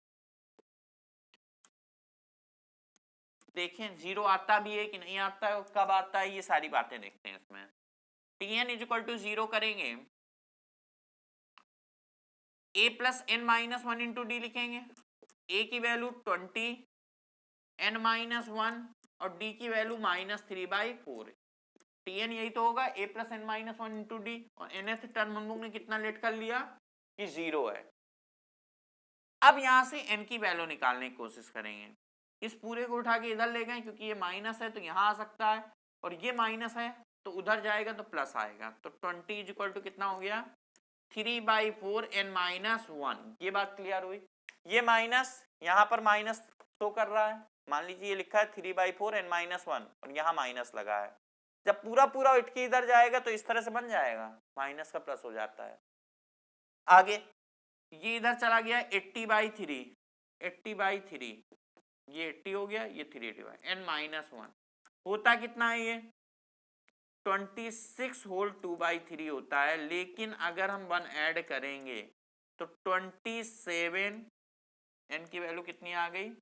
देखें 0 आता भी है कि नहीं आता है, कब आता है, ये सारी बातें देखते हैं इसमें। Tn = 0 करेंगे, a + n - 1 × d लिखेंगे। a की वैल्यू 20, n - 1 और डी की वैल्यू -3/4। Tn यही तो होगा, a plus N minus one into D, और nth टर्म हम लोग ने कितना लेट कर लिया कि 0 है। अब यहां से n की वैल्यू निकालने की कोशिश करेंगे। इस पूरे को उठा के इधर ले गए क्योंकि ये माइनस है तो यहां आ सकता है, और ये माइनस है तो उधर जाएगा तो प्लस आएगा। तो 20 इज इक्वल टू कितना हो गया 3/4 n माइनस 1। ये बात क्लियर हुई। ये माइनस यहाँ पर माइनस शो कर रहा है, मान लीजिए ये लिखा है 3/4 n माइनस 1 और यहाँ माइनस लगा है। जब पूरा पूरा उठ के इधर जाएगा तो इस तरह से बन जाएगा, माइनस का प्लस हो जाता है। आगे ये इधर चला गया 80/3, 80/3, ये 80 हो गया, ये 380 n माइनस 1 होता कितना है, ये 26 होल 2/3 होता है। लेकिन अगर हम 1 ऐड करेंगे तो 27, n की वैल्यू कितनी आ गई,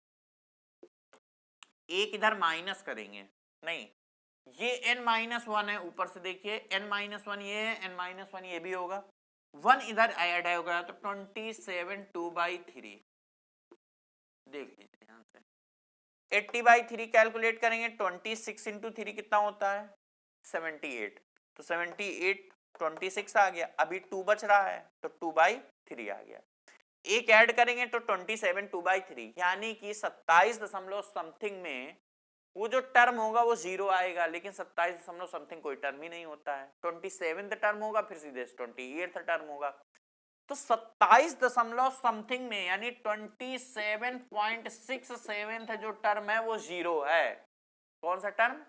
एक इधर माइनस करेंगे, नहीं ये n माइनस 1 है, ऊपर से देखिए n माइनस 1 ये है, n माइनस 1 ये भी होगा, 1 इधर ऐड होगा तो 27 2/3। देख लीजिए यहां से 80/3 कैलकुलेट करेंगे, 26 इंटू 3 कितना होता है 78, तो 78 26 आ गया, अभी 2 बच रहा है तो 2/3 आ गया। एक ऐड करेंगे तो 27 2/3, यानी कि 27 दशमलव समथिंग में वो जो टर्म होगा वो 0 आएगा, लेकिन 27 दशमलव समथिंग कोई टर्म ही नहीं होता है। 27th टर्म होगा, फिर सीधे 28th टर्म होगा। तो 27 दशमलव समथिंग में यानी 27.67 जो टर्म है वो 0 है। कौन सा टर्म,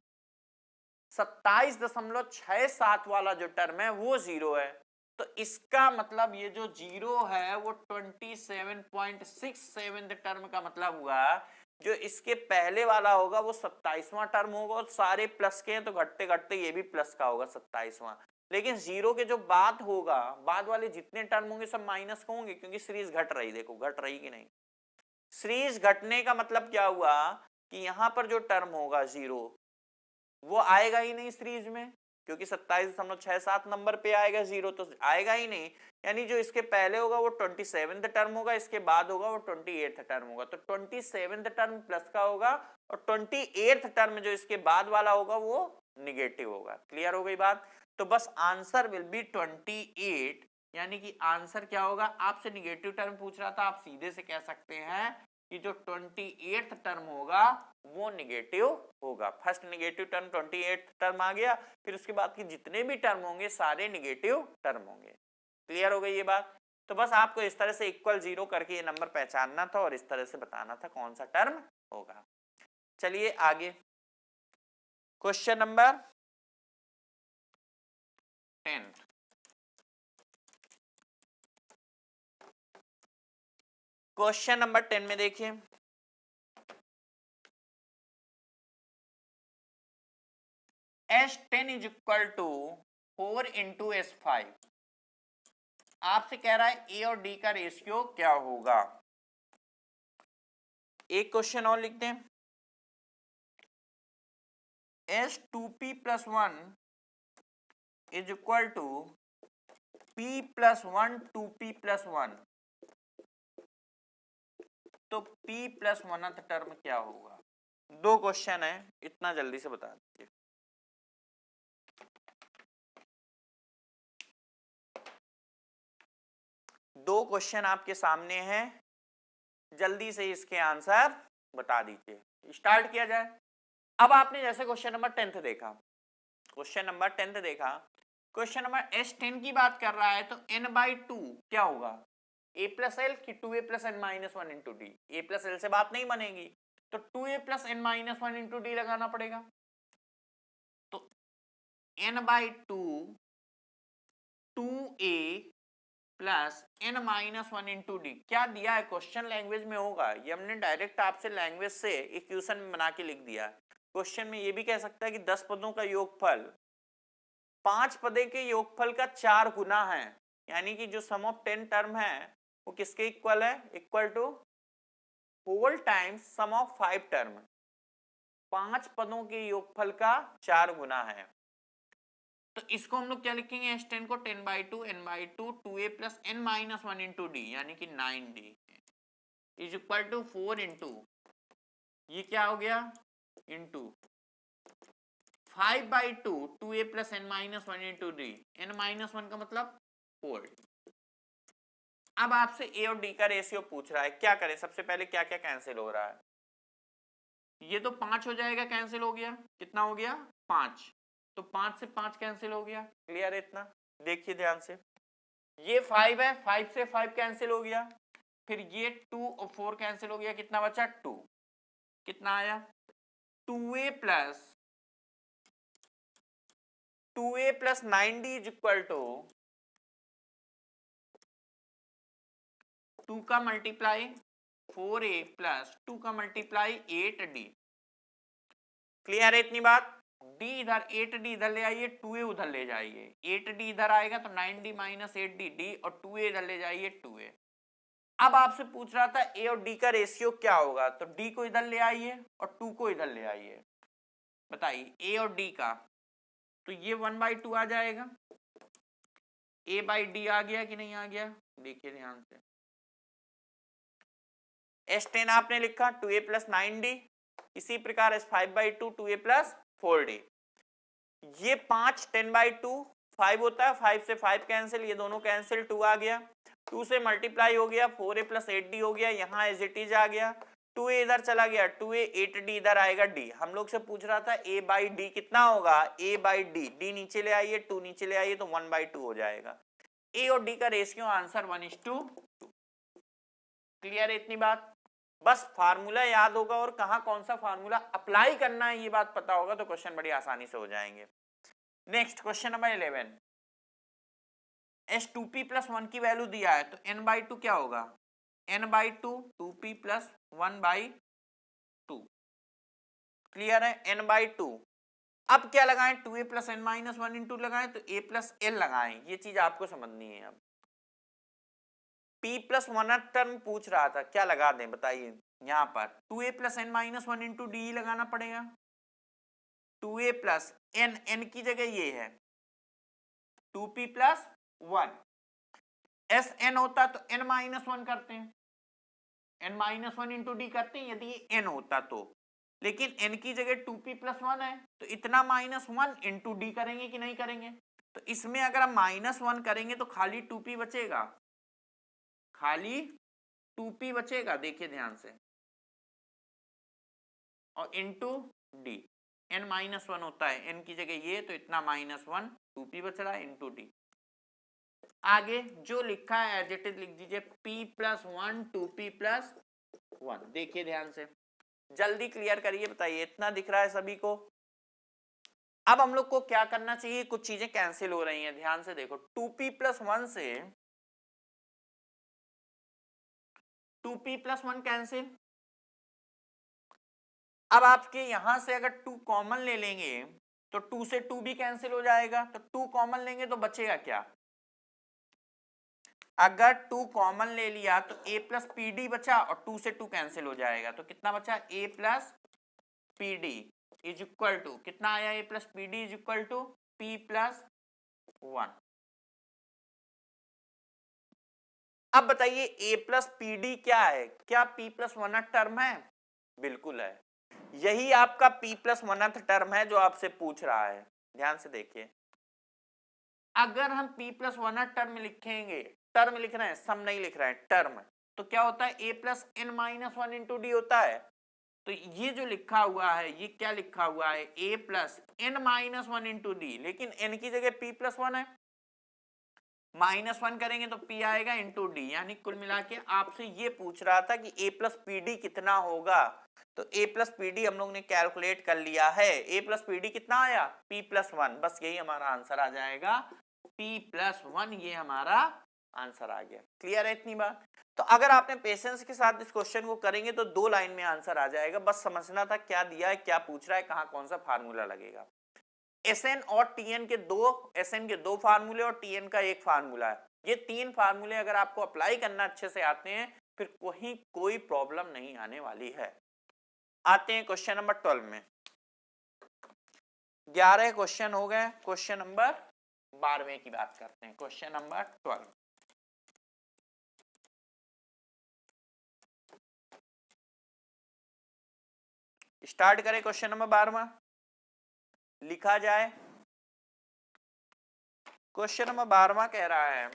27.67 वाला जो टर्म है वो 0 है। तो इसका मतलब ये जो 0 है वो 27.67 टर्म का मतलब हुआ जो इसके पहले वाला होगा वो 27वां टर्म होगा, और सारे प्लस के हैं तो घटते घटते ये भी प्लस का होगा 27वां। लेकिन 0 के जो बाद होगा, बाद वाले जितने टर्म होंगे सब माइनस के होंगे, क्योंकि सीरीज घट रही, देखो घट रही कि नहीं। सीरीज घटने का मतलब क्या हुआ कि यहां पर जो टर्म होगा 0 वो आएगा ही नहीं सीरीज में, क्योंकि 27.67 नंबर पे आएगा 0 तो आएगा ही नहीं। यानी जो इसके पहले होगा वो 27th टर्म होगा, इसके बाद होगा वो 28th टर्म होगा। तो 27th टर्म प्लस का होगा और 28th टर्म जो इसके बाद वाला होगा वो निगेटिव होगा। क्लियर हो गई बात। तो बस आंसर विल बी 28, यानी कि आंसर क्या होगा, आपसे निगेटिव टर्म पूछ रहा था, आप सीधे से कह सकते हैं कि जो 28th टर्म होगा वो निगेटिव होगा। First negative term 28th term आ गया, फिर उसके बाद के जितने भी टर्म होंगे सारे निगेटिव टर्म होंगे। क्लियर हो गई ये बात। तो बस आपको इस तरह से इक्वल 0 करके ये नंबर पहचानना था और इस तरह से बताना था कौन सा टर्म होगा। चलिए आगे क्वेश्चन नंबर 10। क्वेश्चन नंबर 10 में देखिए, S10 is equal to 4 into S5। आपसे कह रहा है ए और डी का रेशियो क्या होगा। एक क्वेश्चन और लिख दें, S2P plus 1 is equal to P plus 1 2P plus 1। तो P प्लस 1th टर्म क्या होगा। दो क्वेश्चन है, इतना जल्दी से बता दीजिए। दो क्वेश्चन आपके सामने हैं, जल्दी से इसके आंसर बता दीजिए। स्टार्ट किया जाए। अब आपने जैसे क्वेश्चन नंबर 10 देखा, क्वेश्चन नंबर 10 देखा, क्वेश्चन नंबर S10 की बात कर रहा है तो n/2 क्या होगा, a प्लस एल की 2a plus N minus 1 into D. A plus L से बात नहीं बनेगी तो 2a plus N minus 1 into D लगाना पड़ेगा। तो n/2 2a plus n minus 1 into D क्या दिया है, क्वेश्चन लैंग्वेज में होगा। ये हमने डायरेक्ट आपसे लैंग्वेज से इक्वेशन बना के लिख दिया। क्वेश्चन में ये भी कह सकता है कि 10 पदों का योगफल 5 पदे के योगफल का 4 गुना है, यानी कि जो सम ऑफ 10 टर्म है वो किसके इक्वल है, equal to whole times sum of 5 term. 5 पदों के योगफल का 4 गुना है। तो इसको हम लोग क्या लिखेंगे, S10 को 10/2 n/2 2a plus n minus 1 into D, यानी कि 9d is equal to 4 into ये क्या हो गया into 5/2 2a plus n minus 1 into D, n minus 1 का मतलब 4। अब आपसे a और d का रेशियो पूछ रहा है, क्या करें? सबसे पहले क्या क्या कैंसिल हो रहा है? ये तो 5 हो जाएगा, कैंसिल हो गया। कितना हो गया? 5। तो 5 से 5 कैंसिल हो गया। क्लियर है इतना? देखिए ध्यान से, ये 5 है, 5 से 5 कैंसिल हो गया। फिर ये 2 और 4 कैंसिल हो गया, कितना बचा? 2। कितना आया? 2a plus 9d is equal to 2 का मल्टीप्लाई 4a प्लस 2 का मल्टीप्लाई 8d। क्लियर है इतनी बात? d इधर 8d इधर ले आइए, 2a उधर ले जाइए, 8d इधर आएगा तो 9d माइनस 8d d, और 2a इधर ले जाइए 2a। अब आपसे पूछ रहा था a और d का रेशियो क्या होगा, तो d को इधर ले आइए और 2 को इधर ले आइए। बताइए a और d का, तो ये 1/2 आ जाएगा। a/d आ गया कि नहीं आ गया? देखिए ध्यान से, S10 आपने लिखा 2a प्लस 9d, इसी प्रकार S5/2 2a प्लस 4d। ये 5 10/2 5 होता है, 5 से 5 कैंसिल, ये दोनों कैंसिल, 2 आ गया, 2 से मल्टीप्लाई हो गया, 4a प्लस 8d हो गया, यहाँ एज इट इज आ गया, 2a इधर चला गया, 2a 8d इधर आएगा d। हम लोग से पूछ रहा था a/d कितना होगा, a/d, d नीचे ले आइए, 2 नीचे ले आइए तो 1/2 हो जाएगा। a और d का रेशियो आंसर 1:2। क्लियर है इतनी बात? बस फार्मूला याद होगा और कहां कौन सा फार्मूला अप्लाई करना है ये बात पता होगा तो क्वेश्चन बड़ी आसानी से हो जाएंगे। Next question number 11, S2p plus 1 की वैल्यू दिया है तो n/2 क्या होगा? n/2 2p plus 1/2। क्लियर है? n/2। अब क्या लगाएं? 2a plus n minus 1 into लगाएं तो a प्लस l लगाएं, ये चीज आपको समझनी है। अब p प्लस 1 टर्म पूछ रहा था, क्या लगा दें बताइए? यहां पर 2a plus n minus 1 into D लगाना पड़ेगा। 2a प्लस n की जगह ये है 2p प्लस 1, Sn होता तो n माइनस 1 करते हैं, n माइनस 1 इंटू डी करते हैं यदि ये n होता तो, लेकिन n की जगह 2p प्लस 1 है तो इतना माइनस 1 इंटू डी करेंगे कि नहीं करेंगे? तो इसमें अगर हम -1 करेंगे तो खाली 2p बचेगा, खाली 2p बचेगा, देखिए ध्यान से, और इंटू डी, n माइनस 1 होता है, n की जगह ये तो इतना -1 2p बच रहा है इंटू डी। आगे जो लिखा है एज इट इज लिख दीजिए, p प्लस 1 2p प्लस 1। देखिए ध्यान से, जल्दी क्लियर करिए, बताइए इतना दिख रहा है सभी को? अब हम लोग को क्या करना चाहिए, कुछ चीजें कैंसिल हो रही हैं, ध्यान से देखो, 2p प्लस 1 से 2p प्लस 1 कैंसिल। अब आपके यहां से अगर 2 कॉमन ले लेंगे तो 2 से 2 भी कैंसिल हो जाएगा, तो 2 कॉमन लेंगे तो बचेगा क्या? अगर 2 कॉमन ले लिया तो a प्लस पी डी बचा और 2 से 2 कैंसिल हो जाएगा, तो कितना बचा? a plus P D is equal to कितना आया? a plus P D is equal to p plus 1। अब बताइए a प्लस पी डी क्या है? क्या p प्लस 1 टर्म है? बिल्कुल है, यही आपका p प्लस 1 टर्म है जो आपसे पूछ रहा है। ध्यान से देखिए, अगर हम p प्लस 1 टर्म लिखेंगे, टर्म लिख रहे हैं, सम नहीं लिख रहे हैं, टर्म, तो क्या होता है? a plus n minus 1 into D होता है। तो ये जो लिखा हुआ है, ये क्या लिखा हुआ है? a plus n minus 1 into D, लेकिन n की जगह p प्लस 1 है, -1 करेंगे तो p आएगा इंटू डी, यानी कुल मिला के आपसे ये पूछ रहा था कि a प्लस पी डी कितना होगा, तो a प्लस पी डी हम लोग ने कैलकुलेट कर लिया है। a प्लस पी डी कितना आया? p प्लस 1, बस यही हमारा आंसर आ जाएगा, p प्लस 1, ये हमारा आंसर आ गया। क्लियर है इतनी बात? तो अगर आपने पेशेंस के साथ इस क्वेश्चन को करेंगे तो 2 लाइन में आंसर आ जाएगा, बस समझना था क्या दिया है, क्या पूछ रहा है, कहां कौन सा फार्मूला लगेगा। Sn और Tn के Sn के 2 फार्मूले और Tn का 1 फार्मूला है, ये 3 फार्मूले अगर आपको अप्लाई करना अच्छे से आते हैं फिर कोई प्रॉब्लम नहीं आने वाली है। आते हैं क्वेश्चन नंबर 12 में। 11 क्वेश्चन हो गए, क्वेश्चन नंबर 12वें की बात करते हैं। क्वेश्चन नंबर 12, स्टार्ट करें क्वेश्चन नंबर 12। लिखा जाए क्वेश्चन नंबर 12 कह रहा है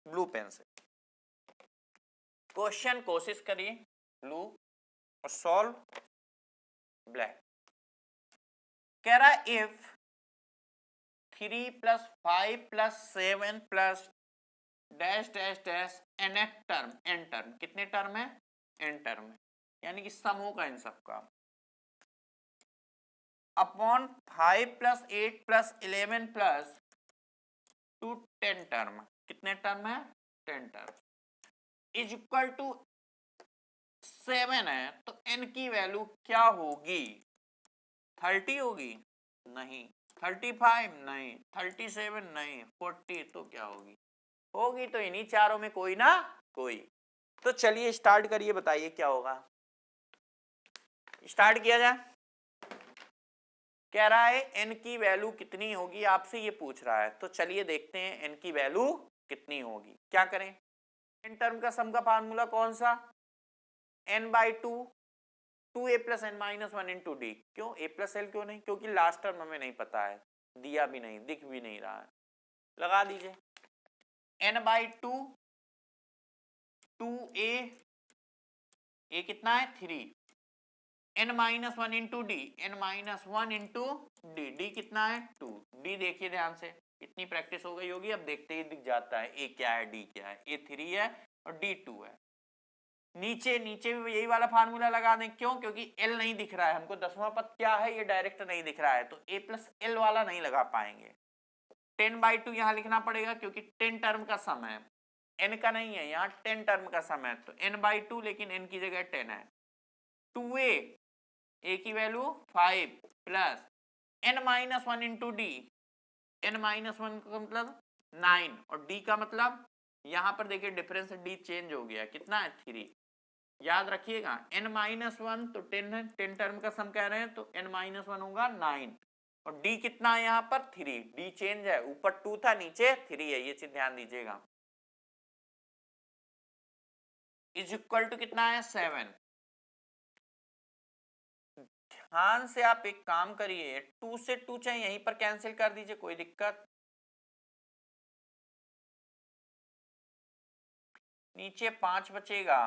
ब्लू पेन से क्वेश्चन कोशिश करिए ब्लू और सॉल्व ब्लैक। कह रहा है if 3 + 5 + 7 + dash dash dash N term, N term कितने टर्म है, एन टर्म है, यानी कि सम होगा इन सबका अपॉन 5 + 8 + 11 + 2 10 टर्म, कितने टर्म है 10 टर्म इज इक्वल टू 7 है, तो n की वैल्यू क्या होगी, 30 होगी नहीं, 35 नहीं, 37 नहीं, 40 तो क्या होगी, होगी तो इन्हीं चारों में कोई ना कोई। तो चलिए स्टार्ट करिए, बताइए क्या होगा। स्टार्ट किया जाए। कह रहा है n की वैल्यू कितनी होगी, आपसे ये पूछ रहा है, तो चलिए देखते हैं n की वैल्यू कितनी होगी। क्या करें, n टर्म का सम का फार्मूला कौन सा, n/2 2a + n - 1 × d। क्यों a + l क्यों नहीं, क्योंकि लास्ट टर्म हमें नहीं पता है, दिया भी नहीं, दिख भी नहीं रहा है, लगा दीजिए n/2 2a, a कितना है 3, n - 1 × d, n - 1 × d, d कितना है 2, d देखिए ध्यान से, इतनी प्रैक्टिस हो गई होगी, अब देखते ही दिख जाता है a क्या है d क्या है, a 3 है और d 2 है। नीचे नीचे भी यही वाला फार्मूला लगा दें, क्यों, क्योंकि l नहीं दिख रहा है हमको, 10वां पद क्या है ये डायरेक्ट नहीं दिख रहा है, तो a + l वाला नहीं लगा पाएंगे। 10/2 यहां लिखना पड़ेगा क्योंकि 10 टर्म का सम है, n का नहीं है, यहाँ 10 टर्म का सम है, तो n/2 लेकिन n की जगह 10 है। 2a, a की वैल्यू 5 + n - 1 × d, n - 1 का मतलब 9 और d का मतलब यहां पर देखिए डिफरेंस d चेंज हो गया, कितना है 3, याद रखिएगा n - 1 तो 10 है, 10 टर्म का सम कह रहे हैं, तो n - 1 होगा 9 और d कितना है यहाँ पर 3, d चेंज है, ऊपर 2 था नीचे 3 है, ये चीज ध्यान दीजिएगा। इज इक्वल टू कितना है 7। ध्यान से आप एक काम करिए, 2 से 2 चाहे यहीं पर कैंसिल कर दीजिए, कोई दिक्कत, नीचे 5 बचेगा,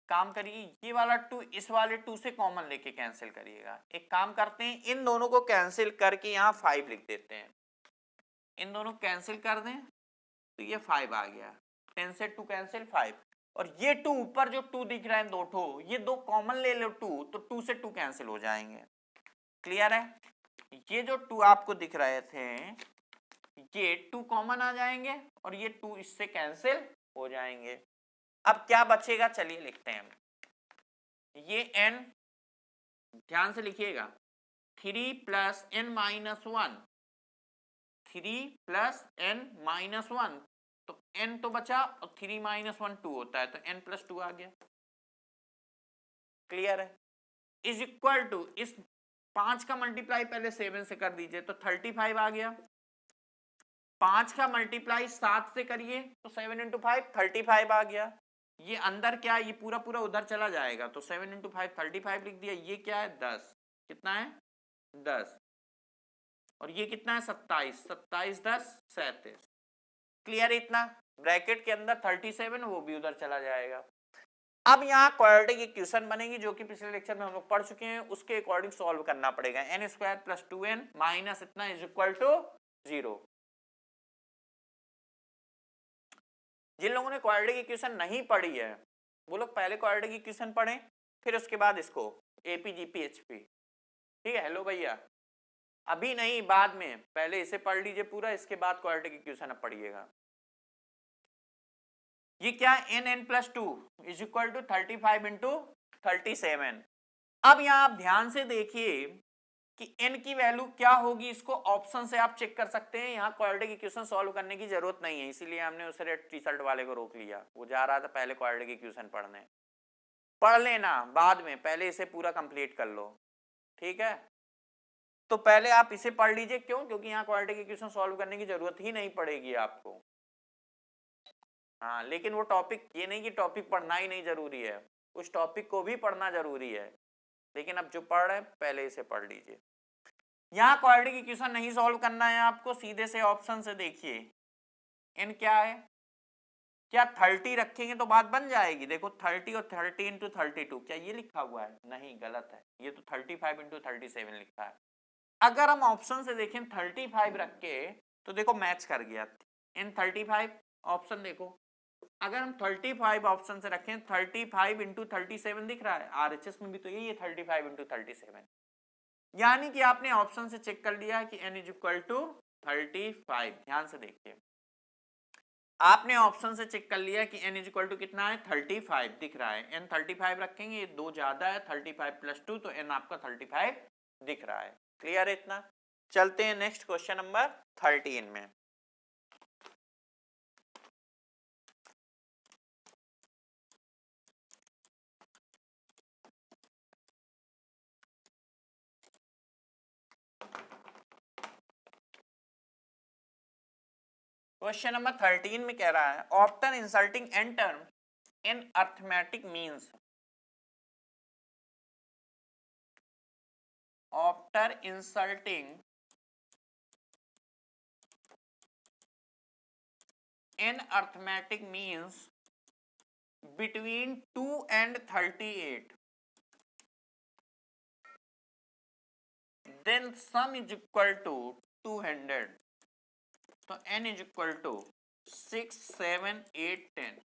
काम करिए ये वाला 2 इस वाले 2 से कॉमन लेके कैंसिल करिएगा। एक काम करते हैं, इन दोनों को कैंसिल करके यहाँ 5 लिख देते हैं, इन दोनों कैंसिल कर दें तो ये 5 आ गया, 10 से 2 कैंसिल 5, और ये 2 ऊपर जो 2 दिख रहा है दो ठो, ये दो कॉमन ले लो 2, तो 2 से 2 कैंसिल हो जाएंगे। क्लियर है, ये जो 2 आपको दिख रहे थे ये 2 कॉमन आ जाएंगे और ये 2 इससे कैंसिल हो जाएंगे। अब क्या बचेगा, चलिए लिखते हैं, ये n ध्यान से लिखिएगा 3 + n - 1, 3 + n - 1, तो n तो बचा और 3 - 1 2 होता है, तो n + 2 आ गया। क्लियर है, इज इक्वल टू इस 5 का मल्टीप्लाई पहले 7 से कर दीजिए तो 35 आ गया, 5 का मल्टीप्लाई 7 से करिए तो 7 × 5 35 आ गया, ये अंदर क्या है, ये पूरा पूरा उधर चला जाएगा, तो 7 × 5 35 लिख दिया, ये क्या है 10, कितना है 10, और ये कितना है 27, 27 10 37। क्लियर है इतना, ब्रैकेट के अंदर 37 वो भी उधर चला जाएगा। अब यहाँ क्वाड्रेटिक इक्वेशन बनेगी जो कि पिछले लेक्चर में हम लोग पढ़ चुके हैं, उसके अकॉर्डिंग सॉल्व करना पड़ेगा, n² + 2n माइनस इतना इज इक्वल टू 0। जिन लोगों ने क्वाड्रेटिक इक्वेशन नहीं पढ़ी है वो लोग पहले क्वाड्रेटिक इक्वेशन पढ़ें, फिर उसके बाद इसको AP GP HP, ठीक है। हेलो भैया, अभी नहीं बाद में, पहले इसे पढ़ लीजिए पूरा, इसके बाद क्वाड्रेटिक इक्वेशन अब पढ़िएगा। ये क्या है n + 2 इज इक्वल टू 35 × 37। अब यहां आप ध्यान से देखिए कि n की वैल्यू क्या होगी, इसको ऑप्शन से आप चेक कर सकते हैं, यहाँ क्वाड्रेटिक इक्वेशन सॉल्व करने की जरूरत नहीं है, इसीलिए हमने उस रेड टी शर्ट वाले को रोक लिया, वो जा रहा था पहले क्वाड्रेटिक इक्वेशन पढ़ने, पढ़ लेना बाद में, पहले इसे पूरा कंप्लीट कर लो, ठीक है। तो पहले आप इसे पढ़ लीजिए, क्यों, क्योंकि यहाँ क्वाड्रेटिक इक्वेशन सॉल्व करने की जरूरत ही नहीं पड़ेगी आपको। हाँ, लेकिन वो टॉपिक, ये नहीं कि टॉपिक पढ़ना ही नहीं जरूरी है, उस टॉपिक को भी पढ़ना जरूरी है, लेकिन अब जो पढ़ रहे हैं पहले इसे पढ़ लीजिए। यहाँ क्वाड्रेटिक इक्वेशन नहीं सॉल्व करना है आपको, सीधे से ऑप्शन से देखिए n क्या है, क्या 30 रखेंगे तो बात बन जाएगी। देखो 30 और 30 इंटू 32, क्या ये लिखा हुआ है? नहीं, गलत है, ये तो 35 इंटू 37 लिखा है। अगर हम ऑप्शन से देखें 35 रख के तो देखो मैच कर गया, n 35 ऑप्शन देखो, अगर हम 35 ऑप्शन से रखें 35 इंटू 37 दिख रहा है, RHS में भी तो यही है 35 इंटू 37, यानी कि आपने ऑप्शन से चेक कर लिया कि n इज इक्वल टू 35। ध्यान से देखिए, आपने ऑप्शन से चेक कर लिया कि n इज इक्वल टू कितना है 35 दिख रहा है, n 35 रखेंगे, ये 2 ज्यादा है 35 प्लस 2, तो n आपका 35 दिख रहा है। क्लियर है इतना? चलते हैं नेक्स्ट क्वेश्चन नंबर 13 में। क्वेश्चन नंबर 13 में कह रहा है after inserting n term in arithmetic means, after inserting n arithmetic means between 2 and 38, then sum is equal to 200, तो n is equal to 6, 7, 8, 10,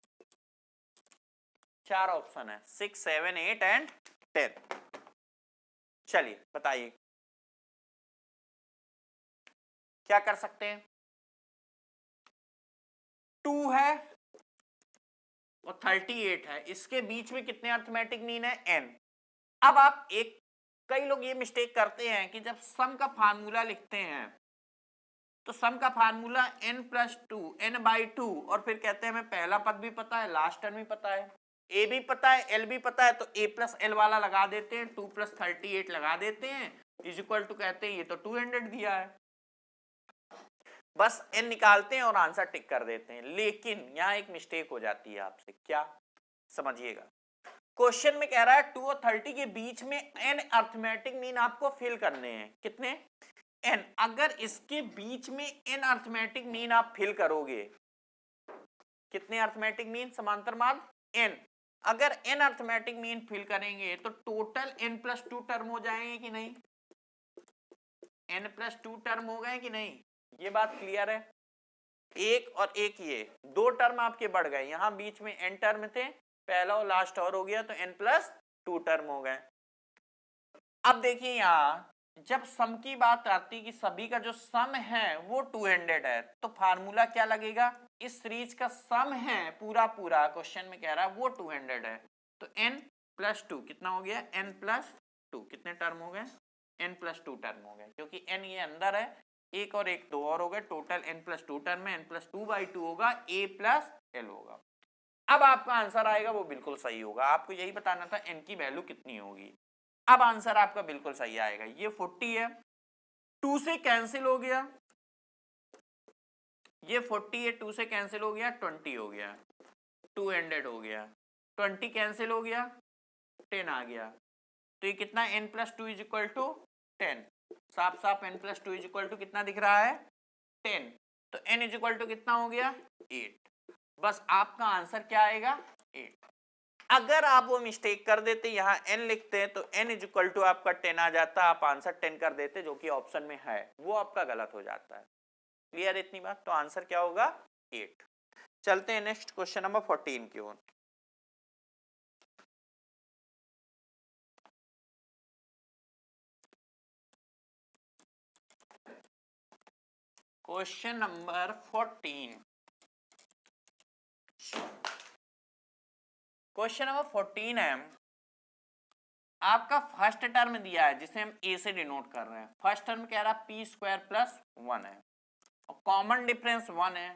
चार ऑप्शन है 6, 7, 8 एंड 10। चलिए बताइए क्या कर सकते हैं। 2 है और 38 है, इसके बीच में कितने अर्थमेटिक मीन है? n। अब आप कई लोग ये मिस्टेक करते हैं कि जब सम का फार्मूला लिखते हैं तो सम का फार्मूला n प्लस 2, n/2, और फिर कहते हैं हमें पहला पद भी पता है, लास्ट टर्म भी पता है, a भी पता है, l भी पता है, तो a प्लस l वाला लगा देते हैं, 2 प्लस 38 लगा देते हैं, इज इक्वल टू कहते हैं ये तो 200 दिया है, बस n निकालते हैं और आंसर टिक कर देते हैं। लेकिन यहाँ एक मिस्टेक हो जाती है आपसे, क्या? समझिएगा, क्वेश्चन में कह रहा है 2 और 30 के बीच में n अर्थमेटिक मीन आपको फिल करने हैं, कितने? n। अगर इसके बीच में n अर्थमेटिक मीन आप फिल करोगे, कितने अर्थमेटिक मीन? समांतर मार्ग n। अगर n अर्थमेटिक मीन फिल करेंगे तो टोटल n प्लस 2 टर्म हो जाएंगे कि नहीं? n प्लस 2 टर्म हो गए कि नहीं? ये बात क्लियर है? एक और एक, ये 2 टर्म आपके बढ़ गए, यहां बीच में n टर्म थे, पहला और लास्ट और हो गया तो n प्लस 2 टर्म हो गए। अब देखिए यहां जब सम की बात आती कि सभी का जो सम है वो 200 है, तो फार्मूला क्या लगेगा? इस सीरीज का सम है पूरा पूरा, क्वेश्चन में कह रहा है वो 200 है, तो n प्लस 2 कितना हो गया? n प्लस 2 कितने टर्म हो गए? n प्लस 2 टर्म हो गए, क्योंकि n ये अंदर है, एक और एक 2 और हो गए, टोटल n प्लस 2 टर्म में n प्लस 2/2 होगा, a प्लस l होगा। अब आपका आंसर आएगा वो बिल्कुल सही होगा, आपको यही बताना था n की वैल्यू कितनी होगी। अब आंसर आपका बिल्कुल सही आएगा, ये 40 है, 2 से कैंसिल हो गया, ये 40 है, 2 से कैंसिल हो गया, 20 हो गया, 200 हो गया, 20 कैंसिल हो गया, 10 आ गया, तो ये कितना? n plus 2 is equal to 10, साफ साफ n plus 2 is equal to कितना दिख रहा है? 10, तो n इज इक्वल टू कितना हो गया? 8। बस आपका आंसर क्या आएगा? 8। अगर आप वो मिस्टेक कर देते, यहाँ n लिखते हैं तो n इज इक्वल टू आपका 10 आ जाता, आप आंसर 10 कर देते जो कि ऑप्शन में है, वो आपका गलत हो जाता है। क्लियर इतनी बात? तो आंसर क्या होगा? 8। चलते हैं नेक्स्ट क्वेश्चन नंबर 14 की ओर। क्वेश्चन नंबर 14, क्वेश्चन नंबर 14 है, आपका फर्स्ट टर्म दिया है जिसे हम a से डिनोट कर रहे हैं, फर्स्ट टर्म कह रहा है p स्क्वायर प्लस 1 है, और कॉमन डिफरेंस 1 है,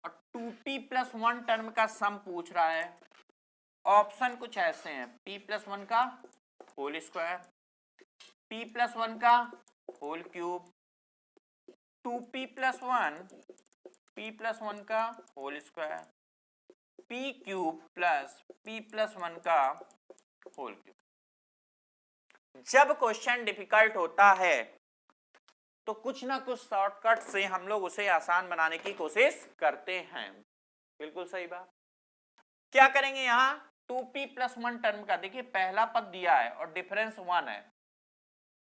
और 2p प्लस 1 टर्म का सम पूछ रहा है। ऑप्शन कुछ ऐसे हैं, p प्लस 1 का होल स्क्वायर, p प्लस 1 का whole cube, 2p plus 1, p plus 1 का whole square, P cube plus P plus 1 का होल क्यूब। जब क्वेश्चन डिफिकल्ट होता है तो कुछ ना कुछ शॉर्टकट से हम लोग उसे आसान बनाने की कोशिश करते हैं। बिल्कुल सही बात। क्या करेंगे यहां 2p प्लस 1 टर्म का, देखिए पहला पद दिया है और डिफरेंस 1 है,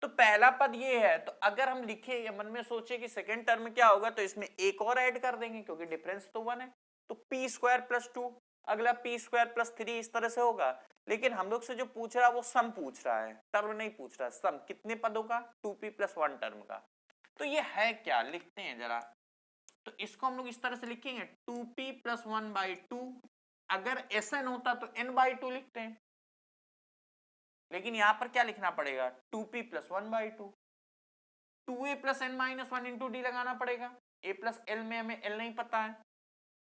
तो पहला पद ये है, तो अगर हम लिखे या मन में सोचे कि सेकेंड टर्म क्या होगा तो इसमें एक और ऐड कर देंगे क्योंकि डिफरेंस तो 1 है, तो पी स्क्वायर प्लस 2, अगला पी स्क्वायर प्लस 3, इस तरह से होगा। लेकिन हम लोग से जो पूछ रहा है वो सम पूछ रहा है, टर्म नहीं पूछ रहा है, सम कितने पदों का, 2p प्लस 1 टर्म का। तो ये है क्या, लिखते हैं जरा। तो इसको हम लोग इस तरह से लिखेंगे 2p प्लस 1/2, अगर Sn होता तो n/2 लिखते हैं, लेकिन यहां पर क्या लिखना पड़ेगा 2p plus 1/2, 2a plus n minus 1 into D लगाना पड़ेगा। a प्लस एल में हमें एल नहीं पता है,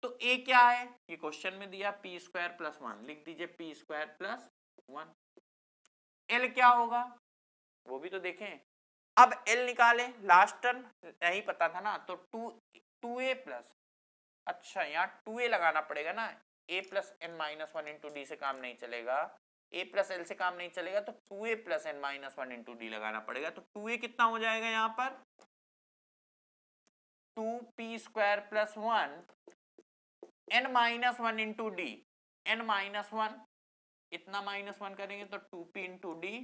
तो a क्या है, ये क्वेश्चन में दिया p स्क्वायर प्लस 1, लिख दीजिए p स्क्वायर प्लस 1। l क्या होगा वो भी तो देखें। अब l निकाले, लास्ट टर्म नहीं पता था ना, तो 2a प्लस, अच्छा यहाँ 2a लगाना पड़ेगा ना, a plus N minus 1 into D से काम नहीं चलेगा, a प्लस एल से काम नहीं चलेगा, तो 2a plus N minus 1 into D लगाना पड़ेगा। तो 2a कितना हो जाएगा यहाँ पर 2p square plus 1 n minus 1 into D, n minus 1, इतना माइनस 1 करेंगे तो 2p इंटू डी,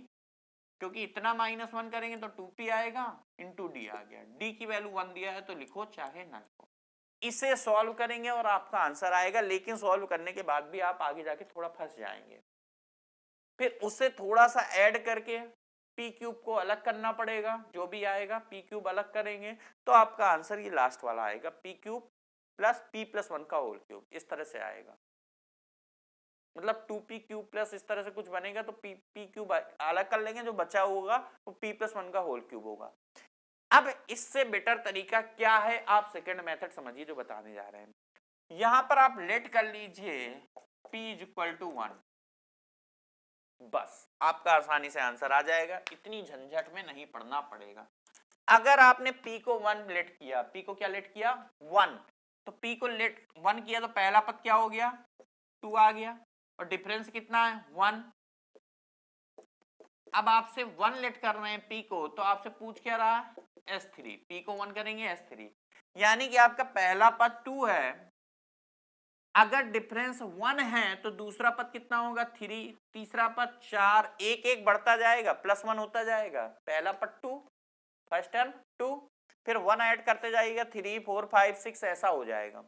क्योंकि इतना माइनस 1 करेंगे तो 2p आएगा इंटू डी आ गया, d की वैल्यू 1 दिया है तो लिखो चाहे ना लिखो। इसे सॉल्व करेंगे और आपका आंसर आएगा, लेकिन सॉल्व करने के बाद भी आप आगे जाके थोड़ा फंस जाएंगे, फिर उससे थोड़ा सा ऐड करके पी क्यूब को अलग करना पड़ेगा, जो भी आएगा पी क्यूब अलग करेंगे तो आपका आंसर ये लास्ट वाला आएगा, P cube plus P plus 1 का होल क्यूब, इस तरह से आएगा। मतलब 2p क्यूब प्लस इस तरह से कुछ बनेगा, तो पी क्यूब अलग कर लेंगे, जो बचा होगा वो p प्लस 1 का होल क्यूब होगा। अब इससे बेटर तरीका क्या है, आप सेकेंड मेथड समझिए जो बताने जा रहे हैं। यहां पर आप लेट कर लीजिए p इज इक्वल टू 1, बस आपका आसानी से आंसर आ जाएगा, इतनी झंझट में नहीं पढ़ना पड़ेगा। अगर आपने p को 1 लेट किया, p को क्या लेट किया 1, तो p को लेट 1 किया तो पहला पद क्या हो गया 2 आ गया, और डिफरेंस कितना है 1। अब आपसे 1 लेट कर रहे हैं p को, तो आपसे पूछ क्या रहा है s3, p को 1 करेंगे s3, यानी कि आपका पहला पद 2 है, अगर डिफरेंस 1 है तो दूसरा पद कितना होगा 3, तीसरा पद 4, एक एक बढ़ता जाएगा, प्लस 1 होता जाएगा, पहला पद 2, फर्स्ट टर्म 2, फिर 1 ऐड करते जाइएगा 3 4 5 6 ऐसा हो जाएगा।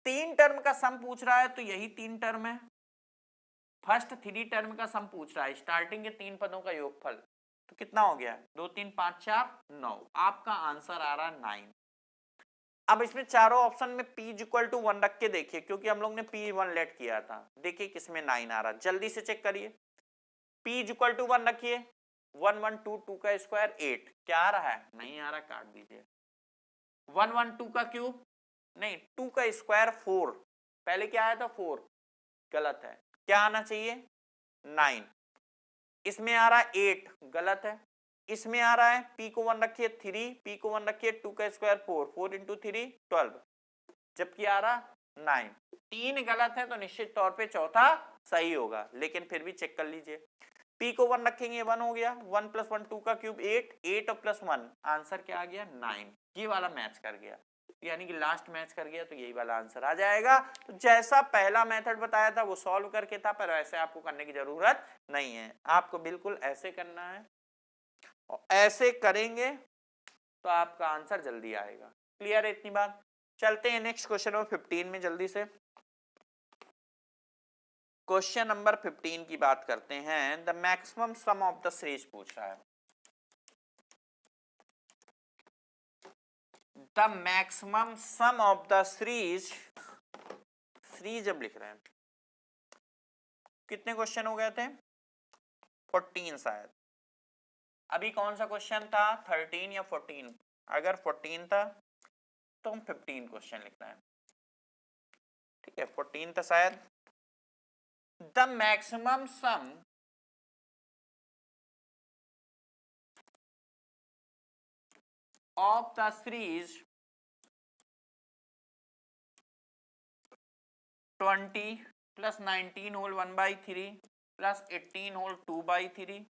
3 टर्म का सम पूछ रहा है तो यही 3 टर्म है, फर्स्ट 3 टर्म का सम पूछ रहा है, स्टार्टिंग के 3 पदों का योगफल, तो कितना हो गया 2 3 5 4 9, आपका आंसर आ रहा 9। अब इसमें चारों ऑप्शन में p इक्वल टू 1 रख के देखिए, क्योंकि हम लोग ने p1 लेट किया था, देखिए किसमें 9 आ रहा, जल्दी से चेक करिए। p इक्वल टू 1 रखिए, 1 1 2 2 का स्क्वायर 8, क्या आ रहा है नहीं आ रहा, काट दीजिए। 1 1 2 का क्यूब नहीं, 2 का स्क्वायर 4, पहले क्या आया था 4, गलत है, क्या आना चाहिए 9, इसमें आ रहा है 8, गलत है, इसमें आ रहा है p को 1 रखिए 3, p को 1 रखिए 2 का स्क्वायर 4, 4 इंटू 3 12, जबकि आ रहा 9, 3 गलत है तो निश्चित तौर पे चौथा सही होगा, लेकिन फिर भी चेक कर लीजिए। p को 1 रखेंगे 1 हो गया, 1 प्लस 1 2 का क्यूब 8, 8 और प्लस 1 आंसर क्या आ गया 9, ये वाला मैच कर गया, यानी कि लास्ट मैच कर गया, तो यही वाला आंसर आ जाएगा। तो जैसा पहला मेथड बताया था वो सॉल्व करके था, पर ऐसे आपको करने की जरूरत नहीं है, आपको बिल्कुल ऐसे करना है, और ऐसे करेंगे तो आपका आंसर जल्दी आएगा। क्लियर है इतनी बात। चलते हैं नेक्स्ट क्वेश्चन नंबर 15 में जल्दी से। क्वेश्चन नंबर 15 की बात करते हैं। The maximum sum of the series पूछ रहा है, the maximum sum of the series, series जब लिख रहे हैं, कितने क्वेश्चन हो गए थे 14 शायद, अभी कौन सा क्वेश्चन था 13 या 14, अगर 14 था तो हम 15 क्वेश्चन लिखना है, ठीक है 14 था शायद। The maximum sum of the series 20 plus 19 whole 1/3 plus 18 whole 2/3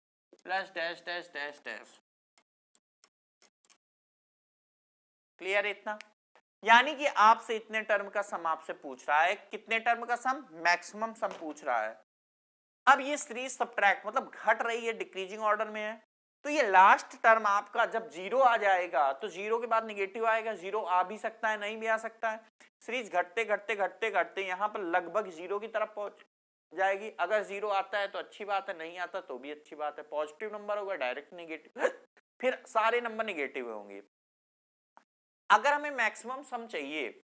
plus dash dash dash dash. Clear इतना? यानी कि आपसे इतने टर्म का सम आपसे पूछ रहा है। कितने टर्म का सम? मैक्सिमम सम पूछ रहा है। अब ये सीरीज सब्ट्रैक्ट मतलब घट रही है, डिक्रीजिंग ऑर्डर में है, तो ये लास्ट टर्म आपका जब जीरो आ जाएगा तो जीरो के बाद निगेटिव आएगा। जीरो आ भी सकता है, नहीं भी आ सकता है। सीरीज घटते घटते घटते घटते यहां पर लगभग जीरो की तरफ पहुंच जाएगी। अगर जीरो आता है तो अच्छी बात है, नहीं आता तो भी अच्छी बात है। पॉजिटिव नंबर होगा डायरेक्ट निगेटिव, फिर सारे नंबर निगेटिव होंगे। अगर हमें मैक्सिमम सम चाहिए,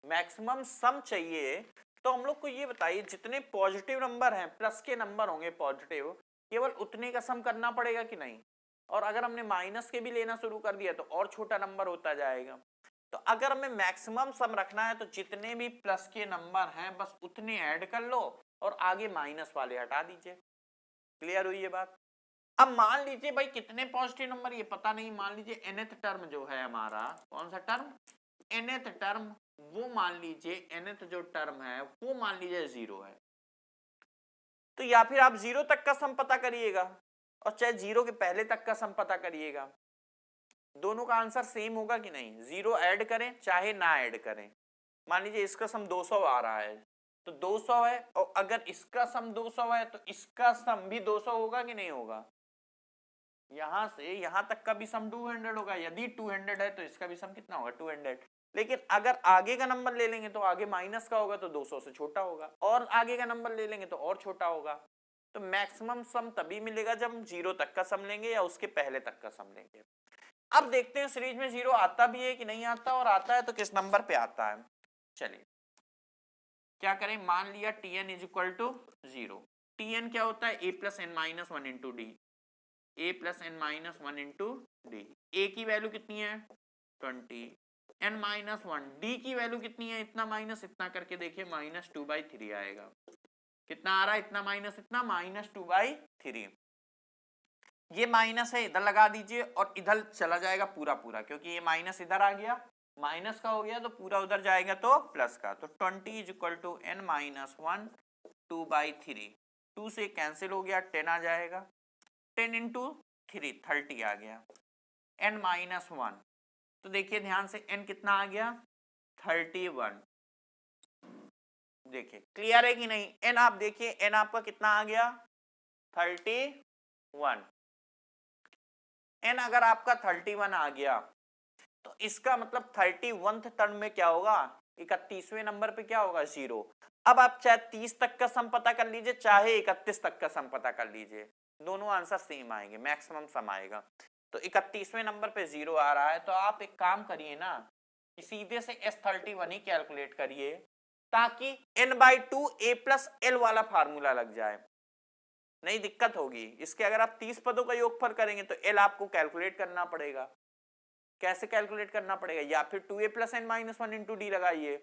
मैक्सिमम सम चाहिए, तो हम लोग को ये बताइए जितने पॉजिटिव नंबर हैं, प्लस के नंबर होंगे पॉजिटिव, केवल उतने का सम करना पड़ेगा कि नहीं? और अगर हमने माइनस के भी लेना शुरू कर दिया तो और छोटा नंबर होता जाएगा। तो अगर हमें मैक्सिमम सम रखना है तो जितने भी प्लस के नंबर हैं बस उतने ऐड कर लो और आगे माइनस वाले हटा दीजिए। क्लियर हुई ये बात? अब मान लीजिए भाई कितने पॉजिटिव नंबर ये पता नहीं, मान लीजिए nth टर्म जो है हमारा, कौन सा टर्म? nth टर्म, वो मान लीजिए nth जो टर्म है वो मान लीजिए जीरो है। तो या फिर आप जीरो तक का सम पता करिएगा और चाहे जीरो के पहले तक का सम पता करिएगा, दोनों का आंसर सेम होगा कि नहीं? जीरो ऐड करें चाहे ना ऐड करें, मान लीजिए इसका सम 200 आ रहा है तो 200 है, और अगर इसका सम 200 है तो इसका सम भी 200 होगा कि नहीं होगा? यहां से यहां तक का भी सम 200 होगा। यदि 200 है तो इसका भी सम कितना होगा? 200। लेकिन अगर आगे का नंबर ले लेंगे तो आगे माइनस का होगा तो 200 से छोटा होगा, और आगे का नंबर ले लेंगे तो और छोटा होगा। तो मैक्सिमम सम तभी मिलेगा जब हम जीरो तक का सम लेंगे या उसके पहले तक का सम लेंगे। अब देखते हैं सीरीज में जीरो आता भी है कि नहीं आता, और आता है तो किस नंबर पे आता है। चलिए क्या करें, मान लिया tn is equal to 0। tn क्या होता है? a plus N minus one into D, a plus N minus one into D. A की वैल्यू कितनी है? 20, एन माइनस वन, डी की वैल्यू कितनी है? इतना माइनस इतना करके देखिए -2/3 आएगा। कितना आ रहा है? इतना माइनस इतना, -2/3। ये माइनस है, इधर लगा दीजिए और इधर चला जाएगा पूरा पूरा, क्योंकि ये माइनस इधर आ गया, माइनस का हो गया तो पूरा उधर जाएगा तो प्लस का। तो 20 is equal to n minus one 2/3। 2 से कैंसिल हो गया, 10 आ जाएगा। 10 इंटू 3 30 आ गया। n माइनस वन, तो देखिए ध्यान से n कितना आ गया? 31। देखिए क्लियर है कि नहीं? n आप देखिए n आपका कितना आ गया? 31। n अगर आपका 31 आ गया तो इसका मतलब 31th टर्म में क्या होगा? 31वें नंबर पे क्या होगा? 0। अब आप चाहे 30 तक का सम पता कर लीजिए चाहे 31 तक का सम पता कर लीजिए, दोनों आंसर सेम आएंगे, मैक्सिमम सम आएगा। तो 31वें नंबर पे 0 आ रहा है तो आप एक काम करिए ना, सीधे से S31 ही कैलकुलेट करिए ताकि n/2 a प्लस एल वाला फार्मूला लग जाए, नहीं दिक्कत होगी। इसके अगर आप 30 पदों का योगफल करेंगे तो एल आपको कैलकुलेट करना पड़ेगा। कैसे कैलकुलेट करना पड़ेगा? या फिर 2a plus N minus one into D लगाइए,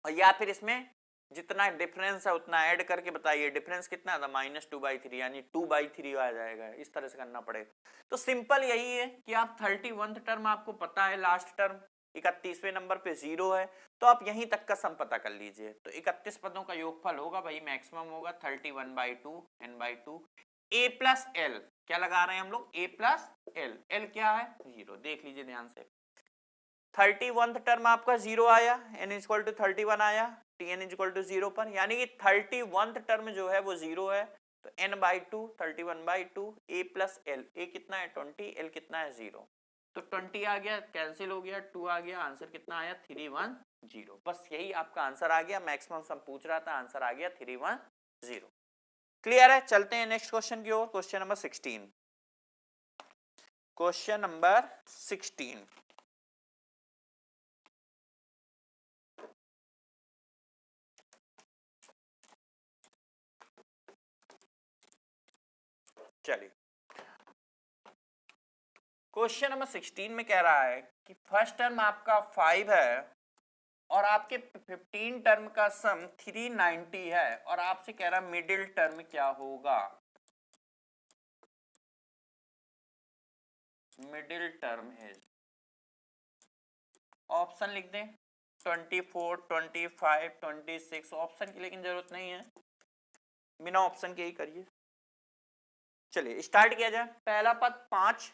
और या फिर इसमें जितना डिफरेंस है उतना ऐड करके बताइए। डिफरेंस कितना था? -2/3, यानी 2/3 आ जाएगा। इस तरह से करना पड़ेगा। तो सिंपल यही है कि आप 31th टर्म आपको पता है, लास्ट टर्म 31वें नंबर पे 0 है, तो आप यहीं तक का सम पता कर लीजिए। तो 31 पदों का योगफल होगा भाई, मैक्सिमम होगा 31/2 n/2 a प्लस एल। क्या लगा रहे हैं हम लोग? a plus L. एल क्या है? 0। देख लीजिए ध्यान से, 31th टर्म आपका 0 आया, n इक्वल टू 31 आया, tn इक्वल टू 0 पर, यानी कि 31th टर्म जो है वो 0 है। तो n/2 31/2 a plus L, a कितना है? 20, l कितना है? 0। तो 20 आ गया, कैंसिल हो गया, 2 आ गया, आंसर कितना आया? 310। बस यही आपका आंसर आ गया। मैक्सिमम सम पूछ रहा था, आंसर आ गया 310। क्लियर है? चलते हैं नेक्स्ट क्वेश्चन की ओर। Question number 16। क्वेश्चन नंबर 16, चलिए क्वेश्चन नंबर 16 में कह रहा है कि फर्स्ट टर्म आपका 5 है और आपके 15 टर्म का सम 390 है, और आपसे कह रहा मिडिल टर्म क्या होगा? मिडिल टर्म इज, ऑप्शन लिख दें, 24, 25, 26 ऑप्शन की लेकिन जरूरत नहीं है, बिना ऑप्शन के ही करिए। चलिए स्टार्ट किया जाए। पहला पद 5,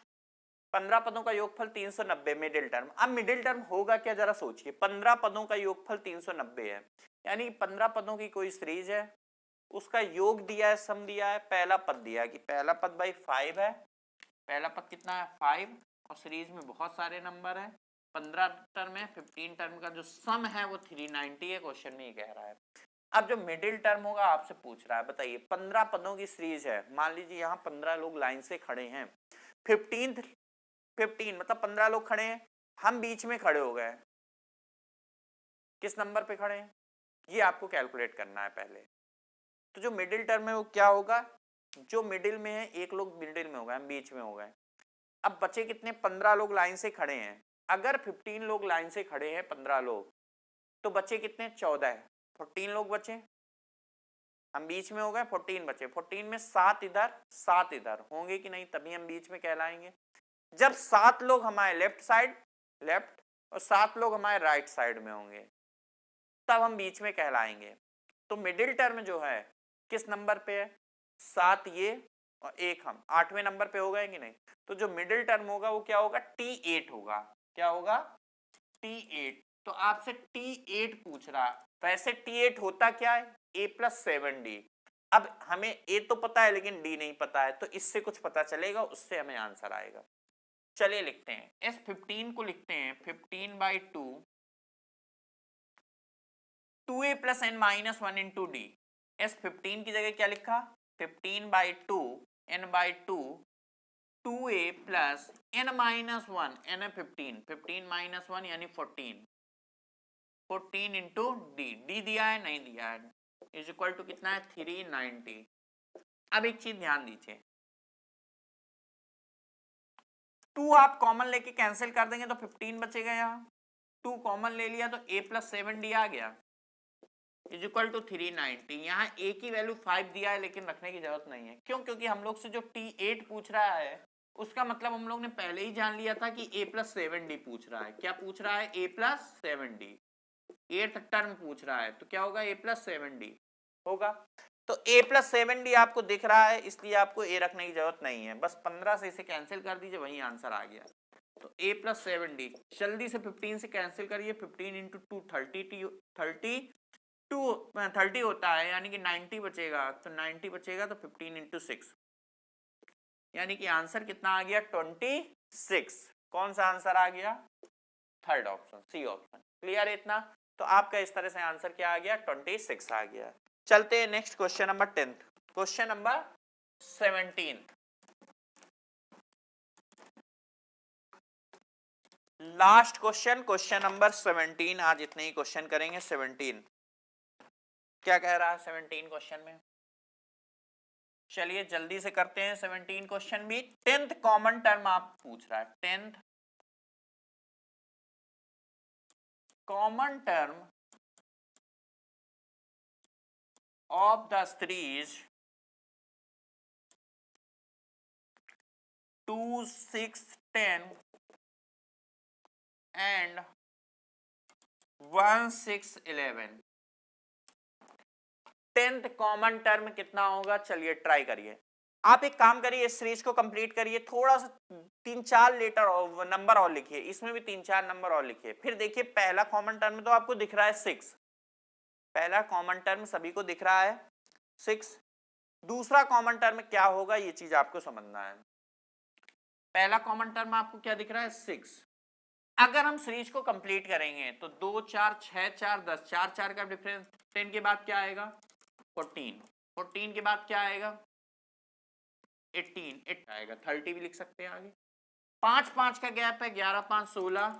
15 पदों का योगफल 390 मिडिल टर्म। अब मिडिल टर्म होगा क्या जरा सोचिए, 15 पदों का योगफल 390 है, यानी 15 पदों की कोई सीरीज है, उसका योग दिया है, सम दिया है, पहला पद दिया है कि पहला पद भाई 5 है, पहला पद कितना है 5, और सीरीज में बहुत सारे नंबर है, 15 टर्म है, 15 टर्म का जो सम है वो 390 है, क्वेश्चन में ये कह रहा है। अब जो मिडिल टर्म होगा आपसे पूछ रहा है, बताइए 15 पदों की सीरीज है, मान लीजिए यहाँ 15 लोग लाइन से खड़े हैं, 15 मतलब 15 लोग खड़े हैं, हम बीच में खड़े हो गए, किस नंबर पे खड़े हैं ये आपको कैलकुलेट करना है पहले। तो जो मिडिल टर्म है वो क्या होगा, जो मिडिल में है एक लोग मिडिल में हो गए, हम बीच में हो गए। अब बचे कितने, 15 लोग लाइन से खड़े हैं, अगर 15 लोग लाइन से खड़े हैं 15 लोग, तो बचे कितने 14 है, 14 लोग बचे, हम बीच में हो गए, 14 बचे, 14 में 7 इधर 7 इधर होंगे कि नहीं, तभी हम बीच में कहलाएंगे। जब 7 लोग हमारे लेफ्ट साइड लेफ्ट और 7 लोग हमारे राइट साइड में होंगे तब हम बीच में कहलाएंगे। तो मिडिल टर्म जो है किस नंबर पे है, 7 ये और 1 हम, 8वें नंबर पे हो गए कि नहीं। तो जो मिडिल टर्म होगा वो क्या होगा, T8 होगा, क्या होगा T8। तो आपसे T8 पूछ रहा, वैसे T8 होता क्या है, A+7D। अब हमें A तो पता है लेकिन D नहीं पता है, तो इससे कुछ पता चलेगा, उससे हमें आंसर आएगा। चलिए लिखते हैं, S15 को लिखते हैं 15/2 2a + n - 1 × d। S15 की जगह क्या लिखा, 15/2 n/2 2a + n - 1, n है 15, 15 - 1 यानी 14, 14 × d दिया है नहीं दिया है, इज इक्वल टू कितना है 390। अब एक चीज ध्यान दीजिए, 2 आप कॉमन लेके कैंसिल कर देंगे तो 15 बचेगा, यहाँ 2 कॉमन ले लिया तो a+7d आ गया, इज इक्वल टू 390। यहाँ a की वैल्यू 5 दिया है लेकिन रखने की जरूरत नहीं है, क्यों, क्योंकि हम लोग से जो T8 पूछ रहा है उसका मतलब हम लोग ने पहले ही जान लिया था कि a+7d पूछ रहा है। क्या पूछ रहा है, a+7d, 8th टर्म पूछ रहा है, तो क्या होगा a+7d होगा। तो a+7d आपको दिख रहा है, इसलिए आपको a रखने की जरूरत नहीं है, बस 15 से इसे कैंसिल कर दीजिए, वही आंसर आ गया। तो a+7d जल्दी से 15 से कैंसिल करिए, 15 × 2 30 होता है, यानी कि 90 बचेगा, तो 90 बचेगा तो 15 × 6, यानी कि आंसर कितना आ गया 26। कौन सा आंसर आ गया, third option, C option. Clear है इतना, तो आपका इस तरह से आंसर क्या आ गया 26 आ गया। चलते हैं next question number 10, question number 17, last question, question number 17, आज इतने ही क्वेश्चन करेंगे। 17 क्या कह रहा है 17 क्वेश्चन में, चलिए जल्दी से करते हैं 17 क्वेश्चन भी। 10th कॉमन टर्म आप पूछ रहा है, 10th common term of the series 2, 6, 10 and 1, 6, 11। 10th common term कितना होगा, चलिए ट्राई करिए। आप एक काम करिए, इस सीरीज को कंप्लीट करिए, थोड़ा सा 3-4 लेटर नंबर और लिखिए, इसमें भी 3-4 नंबर और लिखिए। फिर देखिए पहला कॉमन टर्म तो आपको दिख रहा है 6, पहला कॉमन टर्म सभी को दिख रहा है 6। दूसरा कॉमन टर्म क्या होगा ये चीज आपको समझना है। पहला कॉमन टर्म आपको क्या दिख रहा है 6। अगर हम सीरीज को कंप्लीट करेंगे तो 2, 4, 6, 4, 10, 4, 4 का डिफरेंस, 10 के बाद क्या आएगा 14, 14 के बाद क्या आएगा 18, 8 आएगा, 30 भी लिख सकते हैं आगे। 5, 5 का गैप है, 11, 5, 16,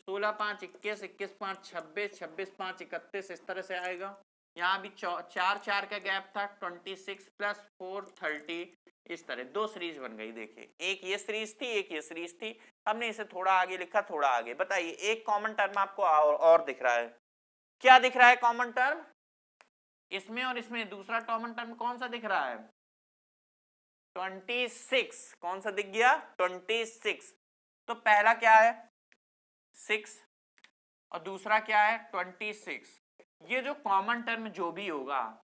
16, 5, 21, 21, 5, 26, 26, 5, 31, इस तरह से आएगा। यहाँ भी 4, 4 का गैप था, 26 + 4, 30, इस तरह दो सीरीज बन गई। देखिए एक ये सीरीज थी, एक ये सीरीज थी, हमने इसे थोड़ा आगे लिखा, थोड़ा आगे। बताइए एक कॉमन टर्म आपको और दिख रहा है, क्या दिख रहा है कॉमन टर्म इसमें और इसमें, दूसरा कॉमन टर्म कौन सा दिख रहा है 26, कौन सा दिख गया 26। तो पहला क्या है 6, और दूसरा क्या है 26। ये जो कॉमन टर्म जो भी होगा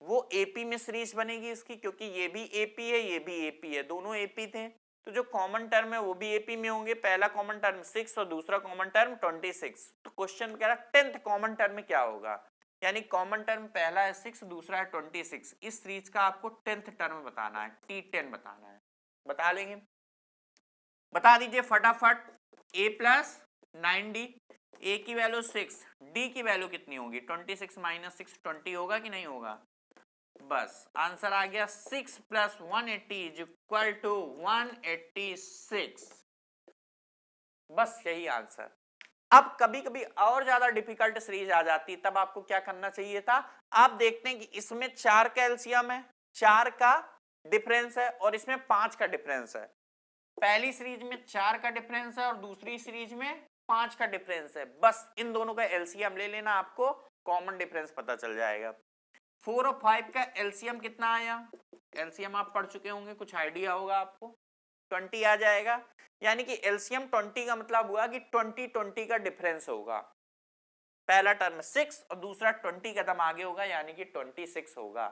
वो एपी में सीरीज बनेगी इसकी, क्योंकि ये भी एपी है ये भी एपी है, दोनों एपी थे, तो जो कॉमन टर्म है वो भी एपी में होंगे। पहला कॉमन टर्म 6 और दूसरा कॉमन टर्म 26। तो क्वेश्चन कह रहा 10th कॉमन टर्म में क्या होगा, यानी कॉमन टर्म पहला है 6 दूसरा है 26, इस सीरीज का आपको 10th टर्म बताना है, T10 बताना है। बता लेंगे, बता दीजिए फटाफट। a प्लस 9d, a की वैल्यू 6, d की वैल्यू कितनी होगी 26 माइनस 6 20 होगा कि नहीं होगा। बस आंसर आ गया 6 प्लस 180 इज इक्वल टू 186। बस यही आंसर। अब कभी कभी और ज्यादा डिफिकल्ट सीरीज आ जाती, तब आपको क्या करना चाहिए था। आप देखते हैं कि इसमें 4 का एलसीएम है, 4 का डिफरेंस है और इसमें 5 का डिफरेंस है। पहली सीरीज में 4 का डिफरेंस है और दूसरी सीरीज में 5 का डिफरेंस है। बस इन दोनों का एलसीएम ले लेना, आपको कॉमन डिफरेंस पता चल जाएगा। 4 और 5 का एलसीएम कितना आया, एलसीएम आप पढ़ चुके होंगे, कुछ आइडिया होगा आपको, 20 आ जाएगा। यानी कि एलसीएम 20 का मतलब हुआ कि 20 का डिफरेंस होगा। पहला टर्म 6 और दूसरा 20 कदम आगे होगा, यानी कि 26 होगा।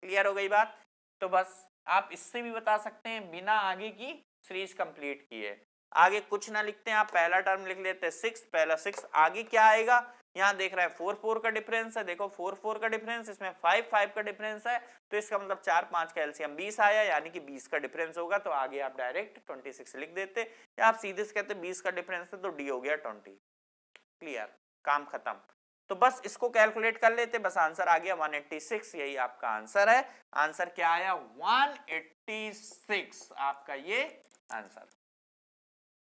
क्लियर हो गई बात। तो बस आप इससे भी बता सकते हैं बिना आगे की सीरीज कंप्लीट किए। आगे कुछ ना लिखते हैं, आप पहला टर्म लिख लेते हैं 6, पहला 6, आगे क्या आएगा, यहाँ देख रहा है 4 का डिफरेंस है, देखो 4 का डिफरेंस, इसमें 5 का डिफरेंस है, तो इसका मतलब 4 5 का एलसीएम 20 आया, यानी कि 20 का डिफरेंस होगा। तो आगे आप डायरेक्ट 26 लिख देते, या आप सीधे से कहते 20 का डिफरेंस है तो डी हो गया 20। क्लियर, काम खत्म। तो बस इसको कैलकुलेट कर लेते, बस आंसर आ गया 186, यही आपका आंसर है। आंसर क्या आया 186, आपका ये आंसर।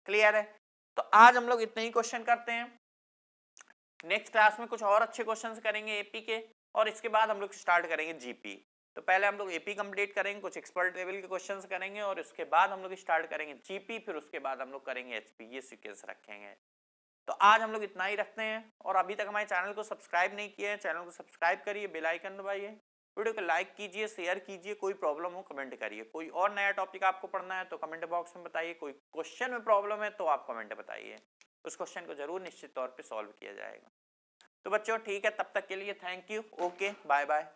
क्लियर है। तो आज हम लोग इतने ही क्वेश्चन करते हैं, नेक्स्ट क्लास में कुछ और अच्छे क्वेश्चंस करेंगे एपी के, और इसके बाद हम लोग स्टार्ट करेंगे जीपी। तो पहले हम लोग एपी कंप्लीट करेंगे, कुछ एक्सपर्ट लेवल के क्वेश्चंस करेंगे, और उसके बाद हम लोग स्टार्ट करेंगे जीपी, फिर उसके बाद हम लोग करेंगे एचपी, ये सीक्वेंस रखेंगे। तो आज हम लोग इतना ही रखते हैं, और अभी तक हमारे चैनल को सब्सक्राइब नहीं किया है, चैनल को सब्सक्राइब करिए, बेल आइकन दबाइए, वीडियो को लाइक कीजिए, शेयर कीजिए, कोई प्रॉब्लम हो कमेंट करिए, कोई और नया टॉपिक आपको पढ़ना है तो कमेंट बॉक्स में बताइए, कोई क्वेश्चन में प्रॉब्लम है तो आप कमेंट बताइए, उस क्वेश्चन को जरूर निश्चित तौर पे सॉल्व किया जाएगा। तो बच्चों ठीक है, तब तक के लिए thank you, okay, bye bye.